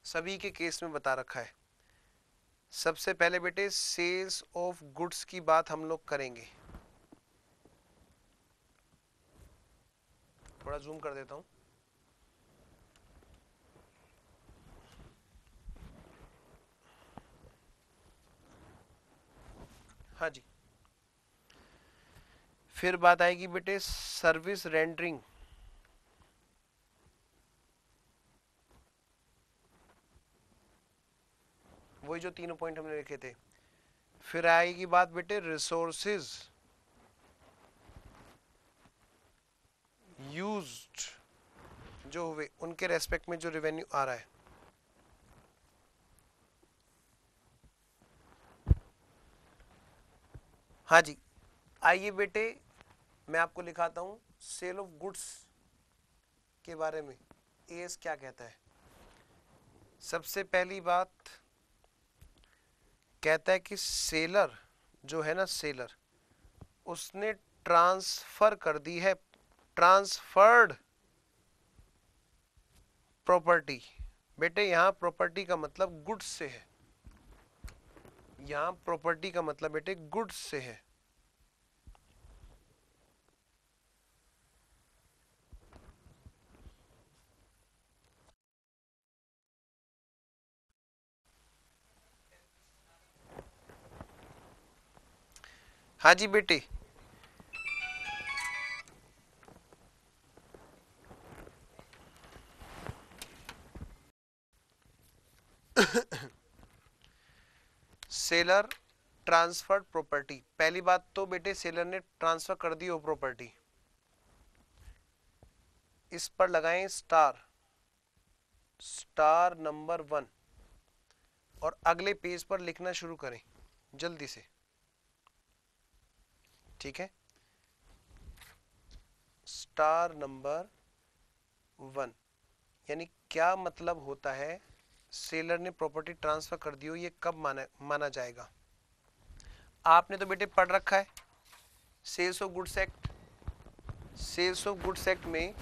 सभी के केस में बता रखा है। सबसे पहले बेटे सेल्स ऑफ गुड्स की बात हम लोग करेंगे, थोड़ा जूम कर देता हूं। हाँ जी, फिर बात आएगी बेटे सर्विस रेंडरिंग, वही जो तीनों पॉइंट हमने लिखे थे। फिर आएगी बात बेटे रिसोर्सेज यूज्ड जो हुए, उनके रेस्पेक्ट में जो रेवेन्यू आ रहा है। हाँ जी, आइए बेटे मैं आपको लिखाता हूं सेल ऑफ गुड्स के बारे में एएस क्या कहता है। सबसे पहली बात कहता है कि सेलर जो है ना, सेलर उसने ट्रांसफर कर दी है, ट्रांसफर्ड प्रॉपर्टी, बेटे यहाँ प्रॉपर्टी का मतलब गुड्स से है, यहाँ प्रॉपर्टी का मतलब बेटे गुड्स से है। हाँ जी बेटे, सेलर ट्रांसफर्ड प्रॉपर्टी, पहली बात तो बेटे सेलर ने ट्रांसफर कर दी वो प्रॉपर्टी, इस पर लगाएं स्टार, स्टार नंबर 1 और अगले पेज पर लिखना शुरू करें जल्दी से, ठीक है। स्टार नंबर 1 यानी क्या मतलब होता है, सेलर ने प्रॉपर्टी ट्रांसफर कर दी हो, ये कब माना जाएगा। आपने तो बेटे पढ़ रखा है sales of goods act, sales of goods act में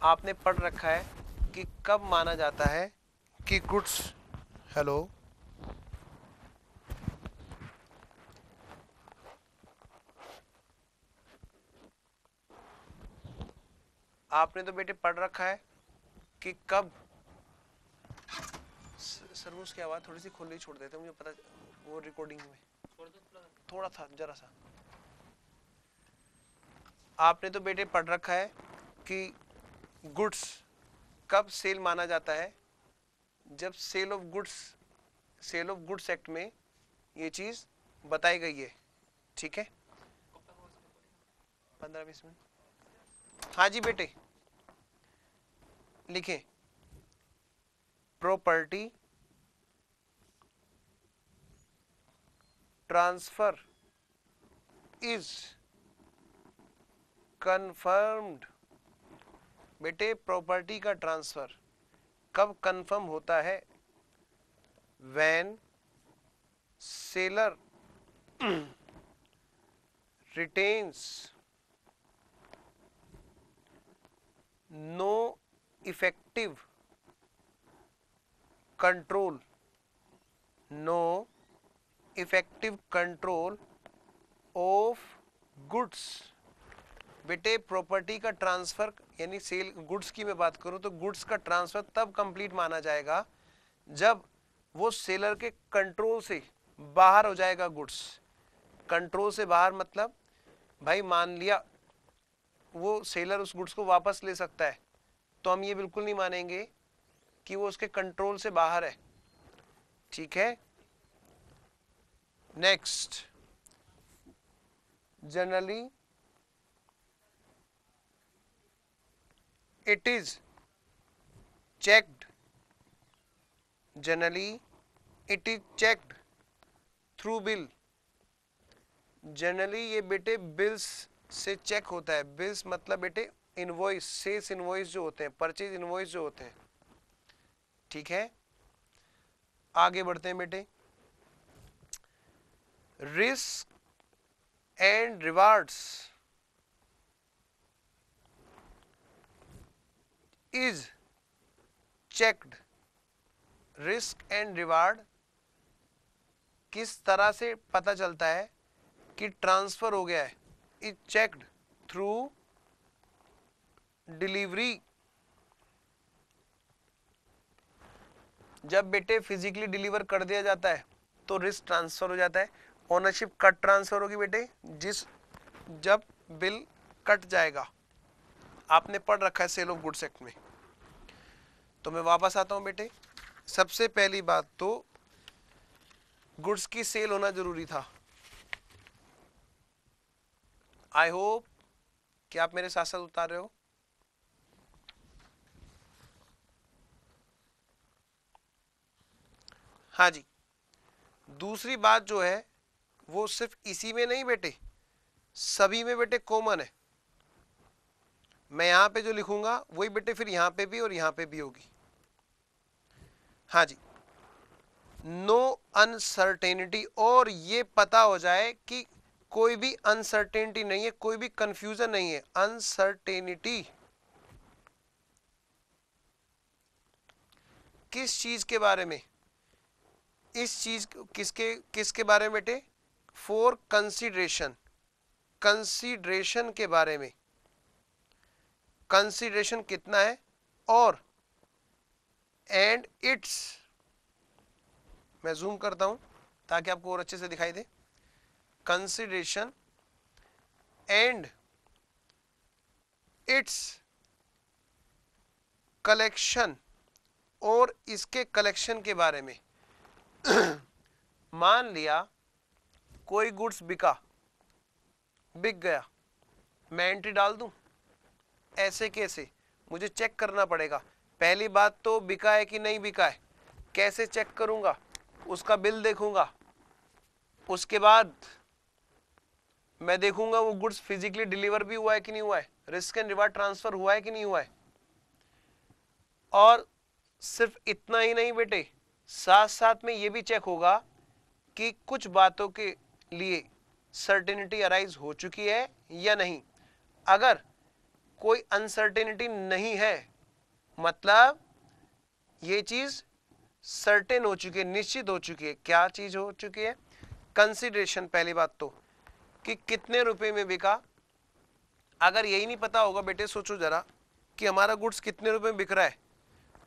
आपने पढ़ रखा है कि कब माना जाता है कि गुड्स, हेलो, आपने तो बेटे पढ़ रखा है कि कब, सर उसकी आवाज थोड़ी सी खुली छोड़ देते, मुझे पता वो रिकॉर्डिंग में थोड़ा था जरा सा। आपने तो बेटे पढ़ रखा है कि गुड्स कब सेल माना जाता है, जब sale of goods, sale of goods act में ये चीज बताई गई है, ठीक है। 15-20 मिनट, हाँ जी बेटे लिखें, प्रॉपर्टी ट्रांसफर इज कंफर्म्ड, बेटे प्रॉपर्टी का ट्रांसफर कब कंफर्म होता है, when seller retains no effective control, no effective control of goods, बेटे प्रॉपर्टी का ट्रांसफर यानी सेल गुड्स की मैं बात करूं तो गुड्स का ट्रांसफर तब कंप्लीट माना जाएगा जब वो सेलर के कंट्रोल से बाहर हो जाएगा गुड्स। कंट्रोल से बाहर मतलब भाई मान लिया वो सेलर उस गुड्स को वापस ले सकता है, तो हम ये बिल्कुल नहीं मानेंगे कि वो उसके कंट्रोल से बाहर है, ठीक है। Next, generally it is checked, generally it is checked through bill, generally ये बेटे बिल्स से चेक होता है, बिल्स मतलब बेटे इनवॉइस, सेल्स इनवॉइस जो होते हैं, परचेज इनवॉइस जो होते हैं, ठीक है। आगे बढ़ते हैं बेटे, risk and rewards is checked, risk and reward किस तरह से पता चलता है कि ट्रांसफर हो गया है, इज चेक्ड थ्रू डिलीवरी, जब बेटे फिजिकली डिलीवर कर दिया जाता है तो रिस्क ट्रांसफर हो जाता है, ओनरशिप कट ट्रांसफर होगी बेटे जब बिल कट जाएगा, आपने पढ़ रखा है सेल ऑफ गुड्स एक्ट में। तो मैं वापस आता हूं बेटे, सबसे पहली बात तो गुड्स की सेल होना जरूरी था, आई होप कि आप मेरे साथ साथ उतार रहे हो। हाँ जी, दूसरी बात जो है वो सिर्फ इसी में नहीं बेटे, सभी में बेटे कॉमन है, मैं यहां पे जो लिखूंगा वही बेटे फिर यहां पे भी और यहां पे भी होगी। हाँ जी, नो अनसर्टेनिटी, और ये पता हो जाए कि कोई भी अनसर्टेनिटी नहीं है, कोई भी कंफ्यूजन नहीं है, अनसर्टेनिटी किस चीज के बारे में, इस चीज किसके किसके बारे में बेटे, फॉर कंसीडरेशन, कंसीडरेशन के बारे में, कंसीडरेशन कितना है, और एंड इट्स, मैं जूम करता हूं ताकि आपको और अच्छे से दिखाई दे, कंसीडरेशन एंड इट्स कलेक्शन, और इसके कलेक्शन के बारे में। मान लिया कोई गुड्स बिक गया, मैं एंट्री डाल दूं, ऐसे कैसे, मुझे चेक करना पड़ेगा। पहली बात तो बिका है कि नहीं बिका है, कैसे चेक करूंगा, उसका बिल देखूंगा, उसके बाद मैं देखूंगा वो गुड्स फिजिकली डिलीवर भी हुआ है कि नहीं हुआ है, रिस्क एंड रिवार्ड ट्रांसफर हुआ है कि नहीं हुआ है। और सिर्फ इतना ही नहीं बेटे, साथ साथ में ये भी चेक होगा कि कुछ बातों के लिए सर्टेनिटी अराइज हो चुकी है या नहीं। अगर कोई अनसर्टेनिटी नहीं है, मतलब ये चीज सर्टेन हो चुकी है, निश्चित हो चुकी है। क्या चीज हो चुकी है, कंसीडरेशन। पहली बात तो कि कितने रुपए में बिका, अगर यही नहीं पता होगा बेटे, सोचो जरा कि हमारा गुड्स कितने रुपए में बिक रहा है,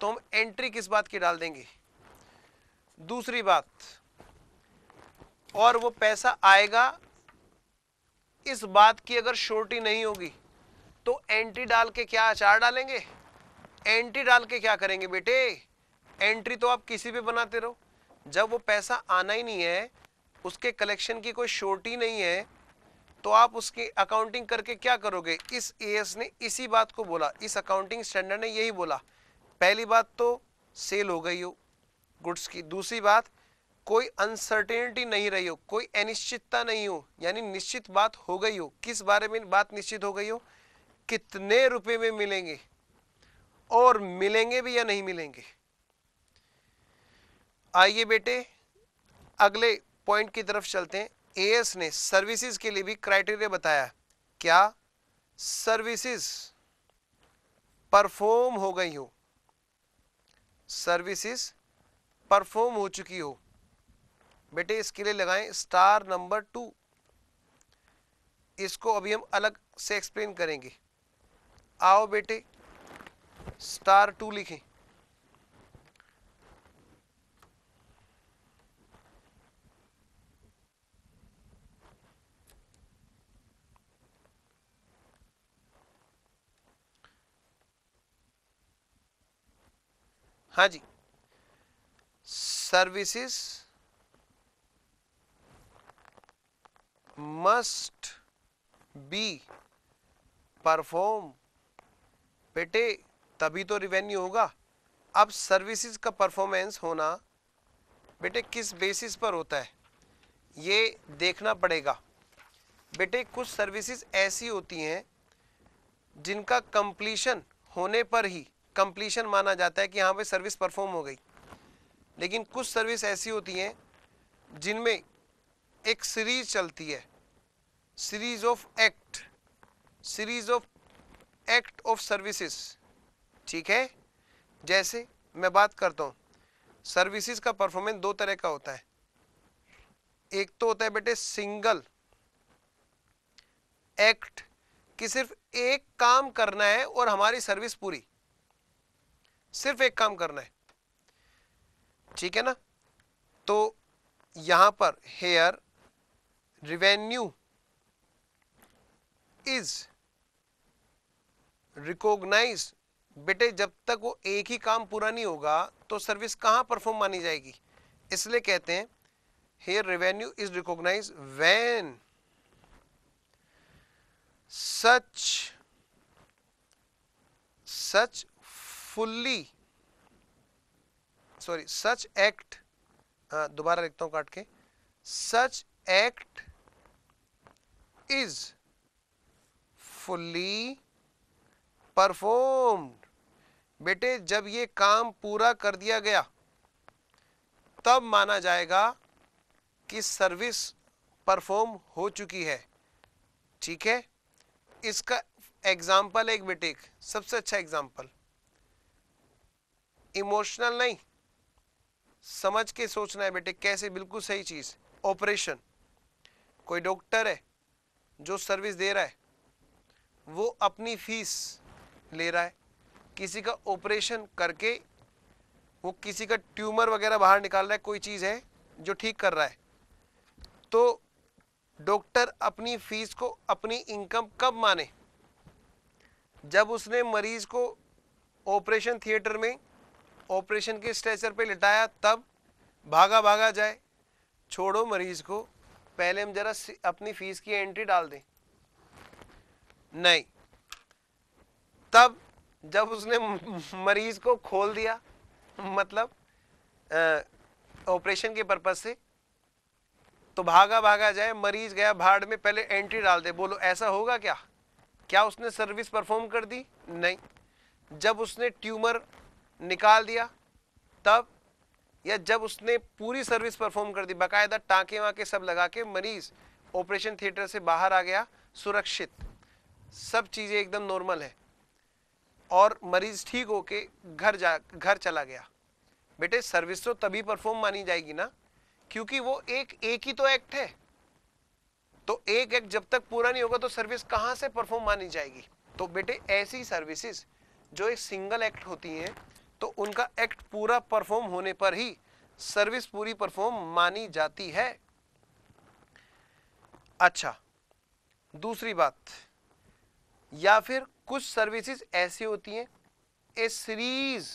तो हम एंट्री किस बात की डाल देंगे। दूसरी बात, और वो पैसा आएगा इस बात की अगर श्योरिटी नहीं होगी, तो एंट्री डाल के क्या अचार डालेंगे, एंट्री डाल के क्या करेंगे बेटे, एंट्री तो आप किसी पे बनाते रहो। जब वो पैसा आना ही नहीं है, उसके कलेक्शन की कोई श्योरिटी नहीं है, तो आप उसकी अकाउंटिंग करके क्या करोगे। इस एएस ने इसी बात को बोला, इस अकाउंटिंग स्टैंडर्ड ने यही बोला। पहली बात तो सेल हो गई हो गुड्स की, दूसरी बात कोई अनसर्टेनिटी नहीं रही हो, कोई अनिश्चितता नहीं हो, यानी निश्चित बात हो गई हो। किस बारे में बात निश्चित हो गई हो, कितने रुपए में मिलेंगे, और मिलेंगे भी या नहीं मिलेंगे। आइए बेटे अगले पॉइंट की तरफ चलते हैं। एएस ने सर्विसेज के लिए भी क्राइटेरिया बताया। क्या, सर्विसेज परफॉर्म हो गई हो, सर्विसेज परफॉर्म हो चुकी हो। बेटे इसके लिए लगाएं स्टार नंबर 2। इसको अभी हम अलग से एक्सप्लेन करेंगे। आओ बेटे स्टार 2 लिखें। हाँ जी, सर्विसेज मस्ट बी परफॉर्म। बेटे तभी तो रिवेन्यू होगा। अब सर्विसेज का परफॉर्मेंस होना बेटे किस बेसिस पर होता है, ये देखना पड़ेगा। बेटे कुछ सर्विसेज ऐसी होती हैं जिनका कंप्लीशन होने पर ही कंप्लीशन माना जाता है कि हाँ भाई सर्विस परफॉर्म हो गई। लेकिन कुछ सर्विस ऐसी होती हैं जिनमें एक सीरीज चलती है, series of act of services. ठीक है, जैसे मैं बात करता हूं, सर्विसेज का परफॉर्मेंस दो तरह का होता है। एक तो होता है बेटे सिंगल एक्ट, कि सिर्फ एक काम करना है और हमारी सर्विस पूरी, सिर्फ एक काम करना है। ठीक है ना। तो यहां पर हेयर रिवेन्यू इज रिकॉग्नाइज। बेटे जब तक वो एक ही काम पूरा नहीं होगा तो सर्विस कहां परफॉर्म मानी जाएगी। इसलिए कहते हैं here revenue is recognise when such act, दोबारा लिखता हूं काट के, such act is fully performed। बेटे जब ये काम पूरा कर दिया गया तब माना जाएगा कि सर्विस परफॉर्म हो चुकी है। ठीक है, इसका एग्जाम्पल एक बेटे, सबसे अच्छा एग्जाम्पल, इमोशनल नहीं, समझ के सोचना है बेटे, कैसे, बिल्कुल सही चीज। ऑपरेशन, कोई डॉक्टर है जो सर्विस दे रहा है, वो अपनी फीस ले रहा है, किसी का ऑपरेशन करके वो किसी का ट्यूमर वगैरह बाहर निकाल रहा है, कोई चीज है जो ठीक कर रहा है, तो डॉक्टर अपनी फीस को अपनी इनकम कब माने? जब उसने मरीज को ऑपरेशन थिएटर में ऑपरेशन के स्ट्रेचर पे लिटाया, तब भागा भागा जाए? छोड़ो मरीज को, पहले हम जरा अपनी फीस की एंट्री डाल दें। नहीं, तब जब उसने मरीज को खोल दिया, मतलब ऑपरेशन के पर्पज से, तो भागा भागा जाए, मरीज गया भाड़ में, पहले एंट्री डाल दे। बोलो ऐसा होगा क्या? क्या उसने सर्विस परफॉर्म कर दी? नहीं। जब उसने ट्यूमर निकाल दिया तब, या जब उसने पूरी सर्विस परफॉर्म कर दी, बाकायदा टाँके वाके सब लगा के मरीज ऑपरेशन थिएटर से बाहर आ गया सुरक्षित, सब चीजें एकदम नॉर्मल है, और मरीज ठीक होके घर चला गया, बेटे सर्विस तो तभी परफॉर्म मानी जाएगी ना, क्योंकि वो एक ही तो एक्ट है। तो एक एक्ट जब तक पूरा नहीं होगा तो सर्विस कहां से परफॉर्म मानी जाएगी? तो बेटे ऐसी सर्विसेज जो एक सिंगल एक्ट होती हैं, तो उनका एक्ट पूरा परफॉर्म होने पर ही सर्विस पूरी परफॉर्म मानी जाती है। अच्छा, दूसरी बात, या फिर कुछ सर्विसेज ऐसी होती हैं, ए सीरीज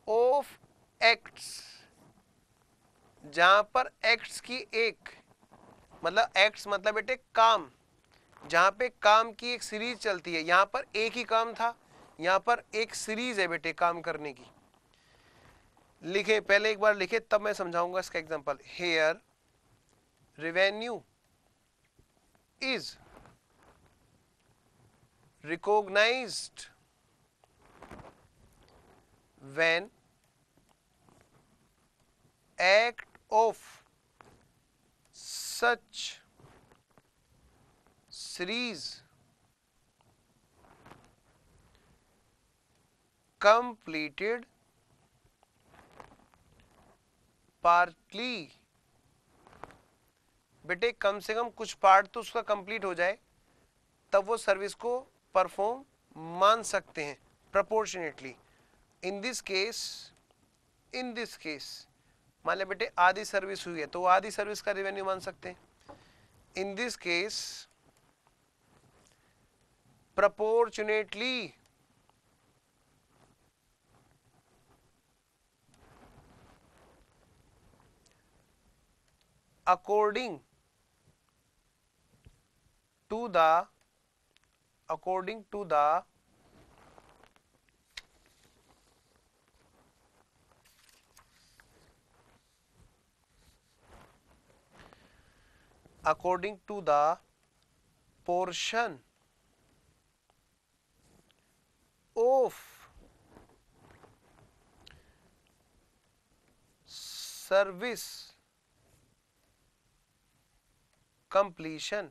ऑफ एक्ट्स, जहां पर एक्ट्स की एक, मतलब एक्ट्स मतलब बेटे काम, जहां पे काम की एक सीरीज चलती है। यहां पर एक ही काम था, यहां पर एक सीरीज है बेटे काम करने की। लिखे, पहले एक बार लिखे तब मैं समझाऊंगा इसका example. Here revenue is recognised when act of such series completed partly, बेटे कम से कम कुछ पार्ट तो उसका कंप्लीट हो जाए, तब वो सर्विस को परफॉर्म मान सकते हैं प्रोपोर्शनेटली। इन दिस केस मान ले बेटे आधी सर्विस हुई है, तो आधी सर्विस का रेवेन्यू मान सकते हैं। In this case proportionately according to the according to the portion of service completion,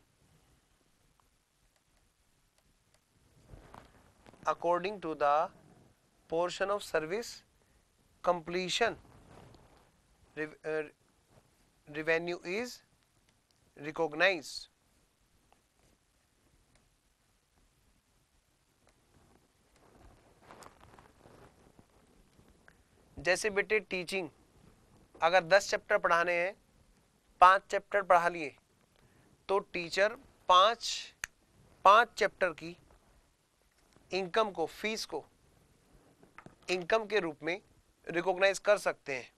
according to the portion of service completion, revenue is recognized. जैसे बेटे टीचिंग, अगर 10 चैप्टर पढ़ाने हैं, 5 चैप्टर पढ़ा लिए, तो टीचर 5 चैप्टर की इनकम को, फीस को इनकम के रूप में रिकॉग्नाइज कर सकते हैं।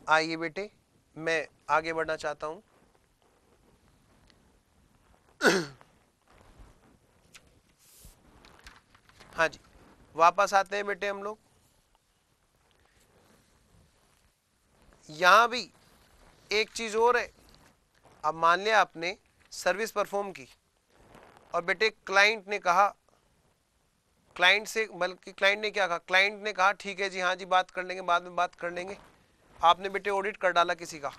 आइए बेटे, मैं आगे बढ़ना चाहता हूं। हाँ जी, वापस आते हैं बेटे हम लोग। यहां भी एक चीज और है। अब मान लिया आपने सर्विस परफॉर्म की, और बेटे क्लाइंट ने कहा, क्लाइंट से, बल्कि क्लाइंट ने क्या कहा, क्लाइंट ने कहा ठीक है जी, हाँ जी बात कर लेंगे, बाद में बात कर लेंगे। आपने बेटे ऑडिट कर डाला किसी का,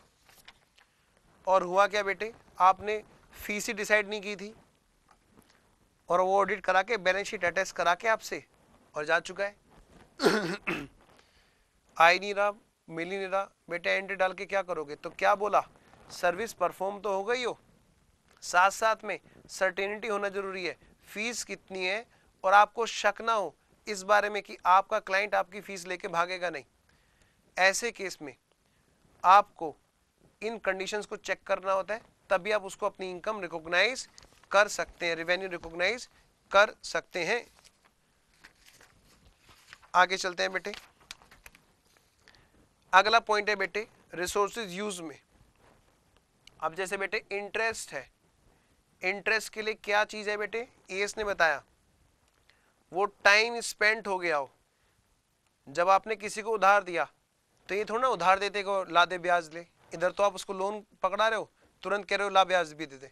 और हुआ क्या बेटे, आपने फीस ही डिसाइड नहीं की थी, और वो ऑडिट करा के बैलेंस शीट अटैच करा के आपसे और जा चुका है। आई नहीं रहा, मिल ही नहीं रहा, बेटे एंट्री डाल के क्या करोगे? तो क्या बोला, सर्विस परफॉर्म तो हो गई हो, साथ साथ में सर्टेनिटी होना जरूरी है, फीस कितनी है, और आपको शक ना हो इस बारे में कि आपका क्लाइंट आपकी फीस लेके भागेगा नहीं। ऐसे केस में आपको इन कंडीशंस को चेक करना होता है, तभी आप उसको अपनी इनकम रिकॉग्नाइज कर सकते हैं, रेवेन्यू रिकॉग्नाइज कर सकते हैं। आगे चलते हैं बेटे। अगला पॉइंट है बेटे रिसोर्सेज यूज में। अब जैसे बेटे इंटरेस्ट है, इंटरेस्ट के लिए क्या चीज है बेटे, एस ने बताया, वो टाइम स्पेंट हो गया हो। जब आपने किसी को उधार दिया तो ये थोड़ा ना उधार देते को ला दे ब्याज ले, इधर तो आप उसको लोन पकड़ा रहे हो, तुरंत कह रहे हो ला ब्याज भी दे दे,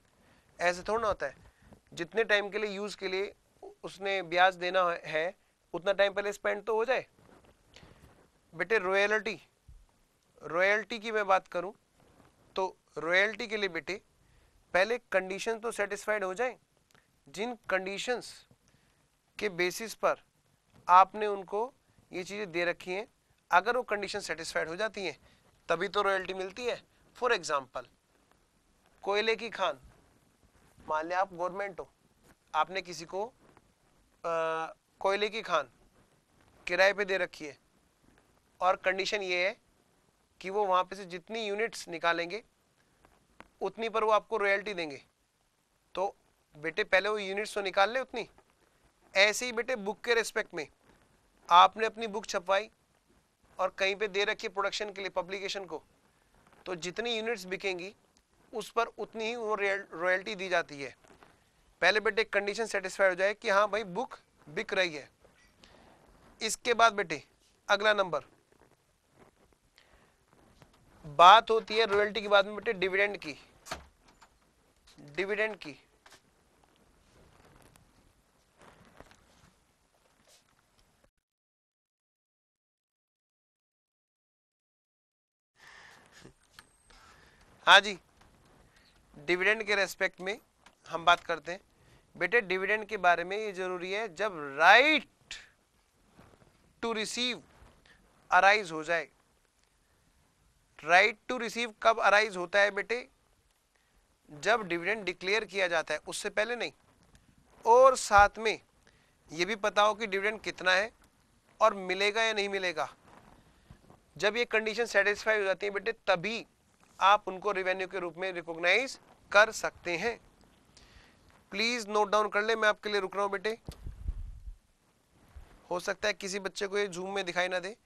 ऐसे थोड़ा ना होता है। जितने टाइम के लिए यूज के लिए उसने ब्याज देना है उतना टाइम पहले स्पेंड तो हो जाए। बेटे रॉयल्टी, रॉयल्टी की मैं बात करूं तो रॉयल्टी के लिए बेटे पहले कंडीशन तो सेटिस्फाइड हो जाए, जिन कंडीशंस के बेसिस पर आपने उनको ये चीजें दे रखी हैं, अगर वो कंडीशन सेटिस्फाइड हो जाती हैं तभी तो रॉयल्टी मिलती है। फॉर एग्जांपल कोयले की खान, मान लिया आप गवर्नमेंट हो, आपने किसी को कोयले की खान किराए पे दे रखी है, और कंडीशन ये है कि वो वहां पे से जितनी यूनिट्स निकालेंगे उतनी पर वो आपको रॉयल्टी देंगे, तो बेटे पहले वो यूनिट्स तो निकाल ले उतनी। ऐसे ही बेटे बुक के रेस्पेक्ट में आपने अपनी बुक छपवाई और कहीं पे दे रखी प्रोडक्शन के लिए पब्लिकेशन को, तो जितनी यूनिट्स बिकेंगी उस पर उतनी ही वो रॉयल्टी दी जाती है। पहले बेटे कंडीशन सेटिस्फाई हो जाए कि हाँ भाई बुक बिक रही है। इसके बाद बेटे अगला नंबर बात होती है रॉयल्टी के बाद में बेटे डिविडेंड की, डिविडेंड की। हाँ जी, डिविडेंड के रेस्पेक्ट में हम बात करते हैं बेटे। डिविडेंड के बारे में ये जरूरी है जब राइट टू रिसीव अराइज हो जाए। राइट टू रिसीव कब अराइज होता है बेटे, जब डिविडेंड डिक्लेयर किया जाता है, उससे पहले नहीं, और साथ में ये भी पता हो कि डिविडेंड कितना है और मिलेगा या नहीं मिलेगा। जब ये कंडीशन सेटिस्फाई हो जाती है बेटे तभी आप उनको रेवेन्यू के रूप में रिकॉग्नाइज कर सकते हैं। प्लीज नोट डाउन कर ले, मैं आपके लिए रुक रहा हूं बेटे। हो सकता है किसी बच्चे को ये जूम में दिखाई ना दे,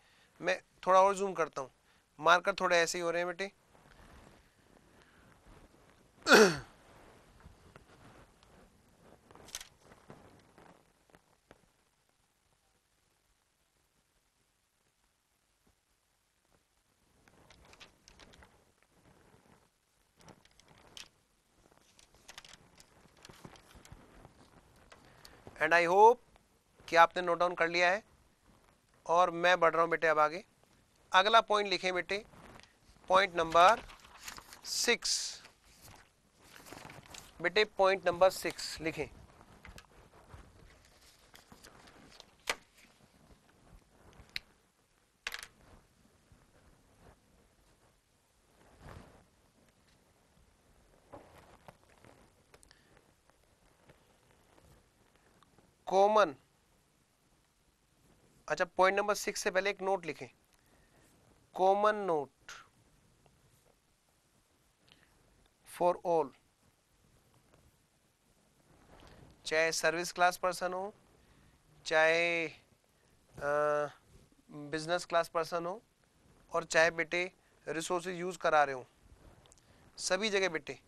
मैं थोड़ा और जूम करता हूँ, मार्कर थोड़े ऐसे ही हो रहे हैं बेटे। एंड आई होप कि आपने नोट डाउन कर लिया है, और मैं बढ़ रहा हूं बेटे अब आगे। अगला पॉइंट लिखें बेटे, पॉइंट नंबर 6 बेटे, पॉइंट नंबर 6 लिखें। कॉमन, अच्छा पॉइंट नंबर 6 से पहले एक नोट लिखें, कॉमन नोट फॉर ऑल, चाहे सर्विस क्लास पर्सन हो, चाहे बिजनेस क्लास पर्सन हो, और चाहे बेटे रिसोर्सेज यूज करा रहे हो, सभी जगह बेटे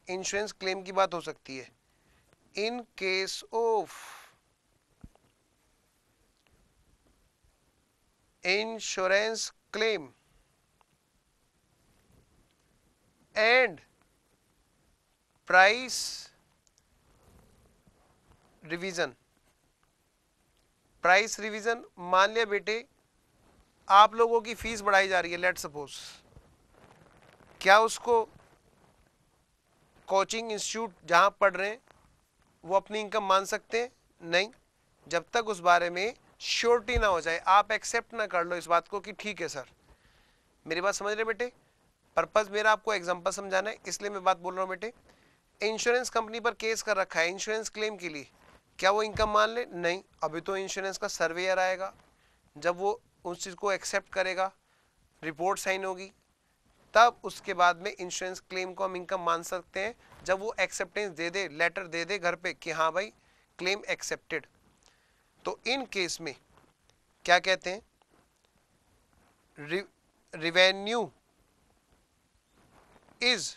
इंश्योरेंस क्लेम की बात हो सकती है। In case of insurance claim and price revision, price revision, मान लिया बेटे आप लोगों की फीस बढ़ाई जा रही है, लेट सपोज, क्या उसको कोचिंग इंस्टीट्यूट जहां पढ़ रहे हैं वो अपनी इनकम मान सकते हैं? नहीं, जब तक उस बारे में श्योरिटी ना हो जाए, आप एक्सेप्ट ना कर लो इस बात को कि ठीक है सर। मेरी बात समझ रहे बेटे? पर्पस मेरा आपको एग्जांपल समझाना है, इसलिए मैं बात बोल रहा हूँ बेटे। इंश्योरेंस कंपनी पर केस कर रखा है इंश्योरेंस क्लेम के लिए, क्या वो इनकम मान ले? नहीं, अभी तो इंश्योरेंस का सर्वेयर आएगा, जब वो उस चीज़ को एक्सेप्ट करेगा, रिपोर्ट साइन होगी, तब उसके बाद में इंश्योरेंस क्लेम को हम इनकम मान सकते हैं, जब वो एक्सेप्टेंस दे दे, लेटर दे दे घर पे कि हाँ भाई क्लेम एक्सेप्टेड। तो इन केस में क्या कहते हैं, revenue is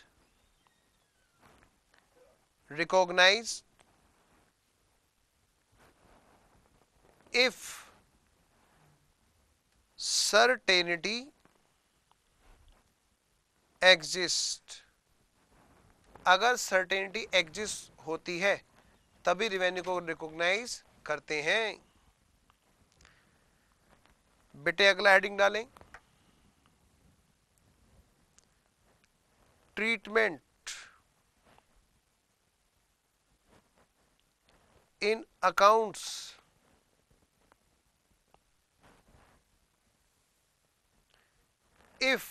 recognised if certainty exists। अगर सर्टेनिटी एग्जिस्ट होती है तभी रिवेन्यू को रिकॉग्नाइज करते हैं। बेटे अगला हेडिंग डालें, treatment in accounts if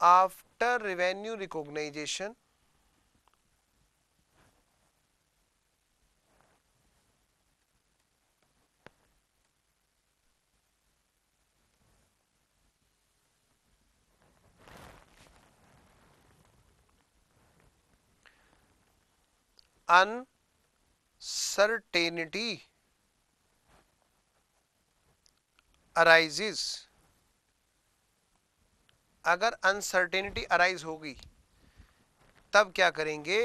after revenue recognition uncertainty arises। अगर अनसर्टेनिटी अराइज होगी तब क्या करेंगे?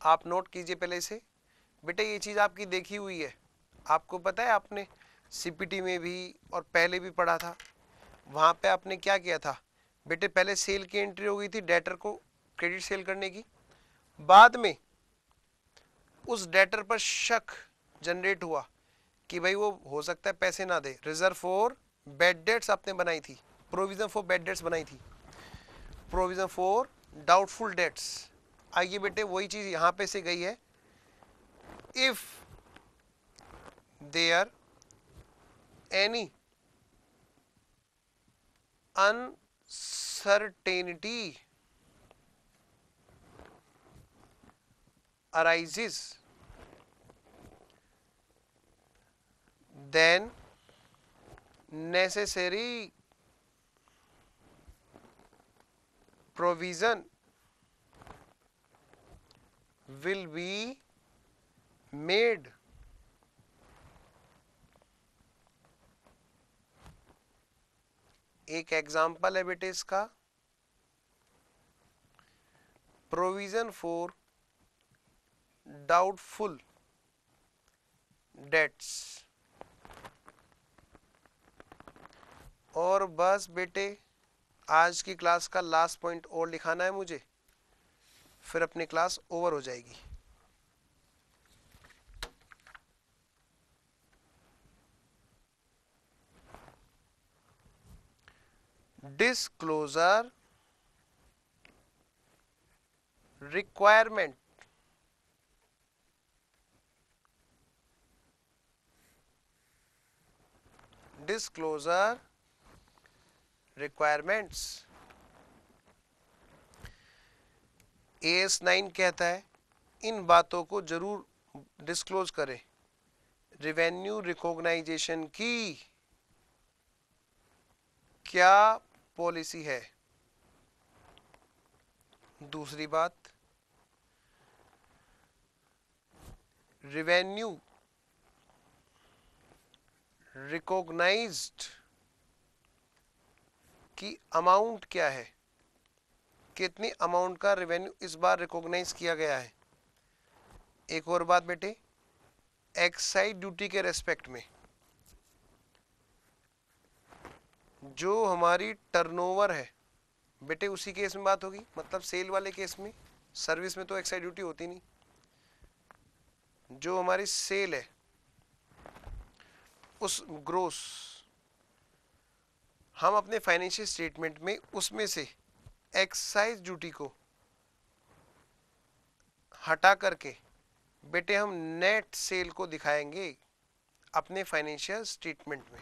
आप नोट कीजिए पहले से। बेटे ये चीज आपकी देखी हुई है, आपको पता है, आपने सीपीटी में भी और पहले भी पढ़ा था। वहां पे आपने क्या किया था बेटे, पहले सेल की एंट्री हो गई थी डेटर को क्रेडिट सेल करने की, बाद में उस डेटर पर शक जनरेट हुआ कि भाई वो हो सकता है पैसे ना दे, रिजर्व फॉर बैड डेट्स आपने बनाई थी, प्रोविजन फॉर बैड डेट्स बनाई थी, प्रोविजन फॉर डाउटफुल डेट्स। आइए बेटे वही चीज यहां पे से गई है, if there any uncertainty arises then necessary provision will be made। एक एग्जाम्पल है बेटे इसका, प्रोविजन फॉर डाउटफुल डेट्स। और बस बेटे आज की क्लास का लास्ट पॉइंट और लिखाना है मुझे, फिर अपनी क्लास ओवर हो जाएगी। Disclosure requirement. Disclosure requirements AS9 कहता है इन बातों को जरूर डिस्क्लोज करें। रिवेन्यू रिकॉग्नाइजेशन की क्या पॉलिसी है? दूसरी बात, रेवेन्यू रिकॉग्नाइज्ड की अमाउंट क्या है, कितनी अमाउंट का रेवेन्यू इस बार रिकॉग्नाइज किया गया है। एक और बात बेटे, एक्साइज ड्यूटी के रेस्पेक्ट में जो हमारी टर्नओवर है बेटे उसी केस में बात होगी, मतलब सेल वाले केस में, सर्विस में तो एक्साइज ड्यूटी होती नहीं। जो हमारी सेल है उस ग्रोस हम अपने फाइनेंशियल स्टेटमेंट में उसमें से एक्साइज ड्यूटी को हटा करके बेटे हम नेट सेल को दिखाएंगे अपने फाइनेंशियल स्टेटमेंट में।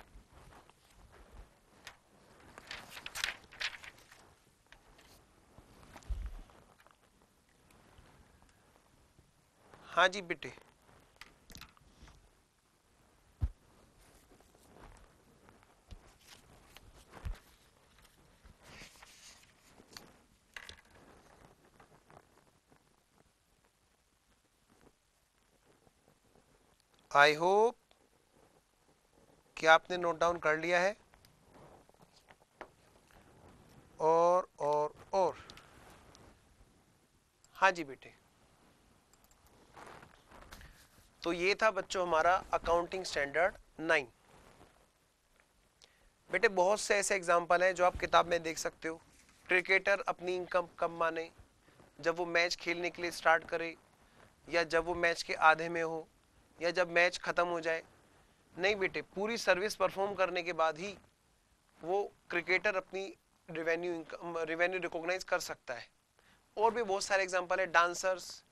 हाँ जी बेटे, आई होप कि आपने नोट डाउन कर लिया है। और हाँ जी बेटे, तो ये था बच्चों हमारा अकाउंटिंग स्टैंडर्ड 9। बेटे बहुत से ऐसे एग्जाम्पल हैं जो आप किताब में देख सकते हो। क्रिकेटर अपनी इनकम कब माने, जब वो मैच खेलने के लिए स्टार्ट करे, या जब वो मैच के आधे में हो, या जब मैच खत्म हो जाए। नहीं बेटे, पूरी सर्विस परफॉर्म करने के बाद ही वो क्रिकेटर अपनी रिवेन्यू रिकॉग्नाइज कर सकता है। और भी बहुत सारे एग्जांपल है। डांसर्स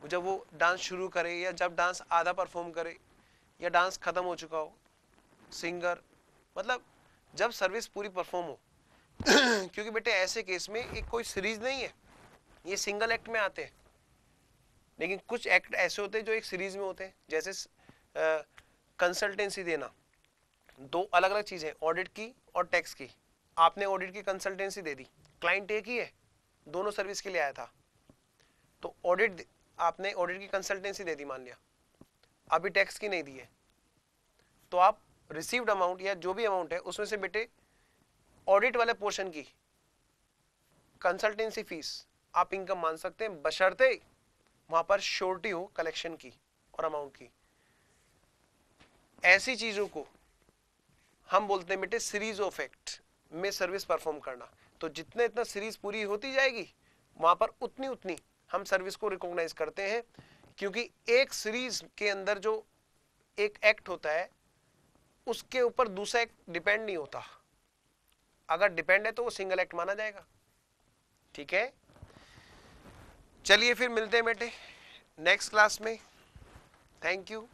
जब वो डांस शुरू करे, या जब डांस आधा परफॉर्म करे, या डांस खत्म हो चुका हो। सिंगर मतलब जब सर्विस पूरी परफॉर्म हो। क्योंकि बेटे ऐसे केस में एक कोई सीरीज नहीं है, ये सिंगल एक्ट में आते हैं। लेकिन कुछ एक्ट ऐसे होते हैं जो एक सीरीज में होते हैं, जैसे कंसल्टेंसी देना। दो अलग अलग चीजें, ऑडिट की और टैक्स की। आपने ऑडिट की कंसल्टेंसी दे दी, क्लाइंट एक ही है, दोनों सर्विस के लिए आया था, तो ऑडिट आपने ऑडिट की कंसल्टेंसी दे दी मान लिया, अभी टैक्स की नहीं दी है, तो आप रिसीव्ड अमाउंट या जो भी अमाउंट है उसमें से बेटे ऑडिट वाले पोर्शन की कंसल्टेंसी फीस आप इनकम मान सकते हैं, बशर्ते वहां पर श्योरिटी हो कलेक्शन की और अमाउंट की। ऐसी चीजों को हम बोलते हैं बेटे सीरीज ऑफ एक्ट में सर्विस परफॉर्म करना। तो जितने इतना सीरीज पूरी होती जाएगी वहां पर उतनी उतनी हम सर्विस को रिकॉग्नाइज करते हैं, क्योंकि एक सीरीज के अंदर जो एक एक्ट होता है उसके ऊपर दूसरा एक्ट डिपेंड नहीं होता। अगर डिपेंड है तो वो सिंगल एक्ट माना जाएगा। ठीक है, चलिए फिर मिलते हैं बेटे नेक्स्ट क्लास में। Thank you.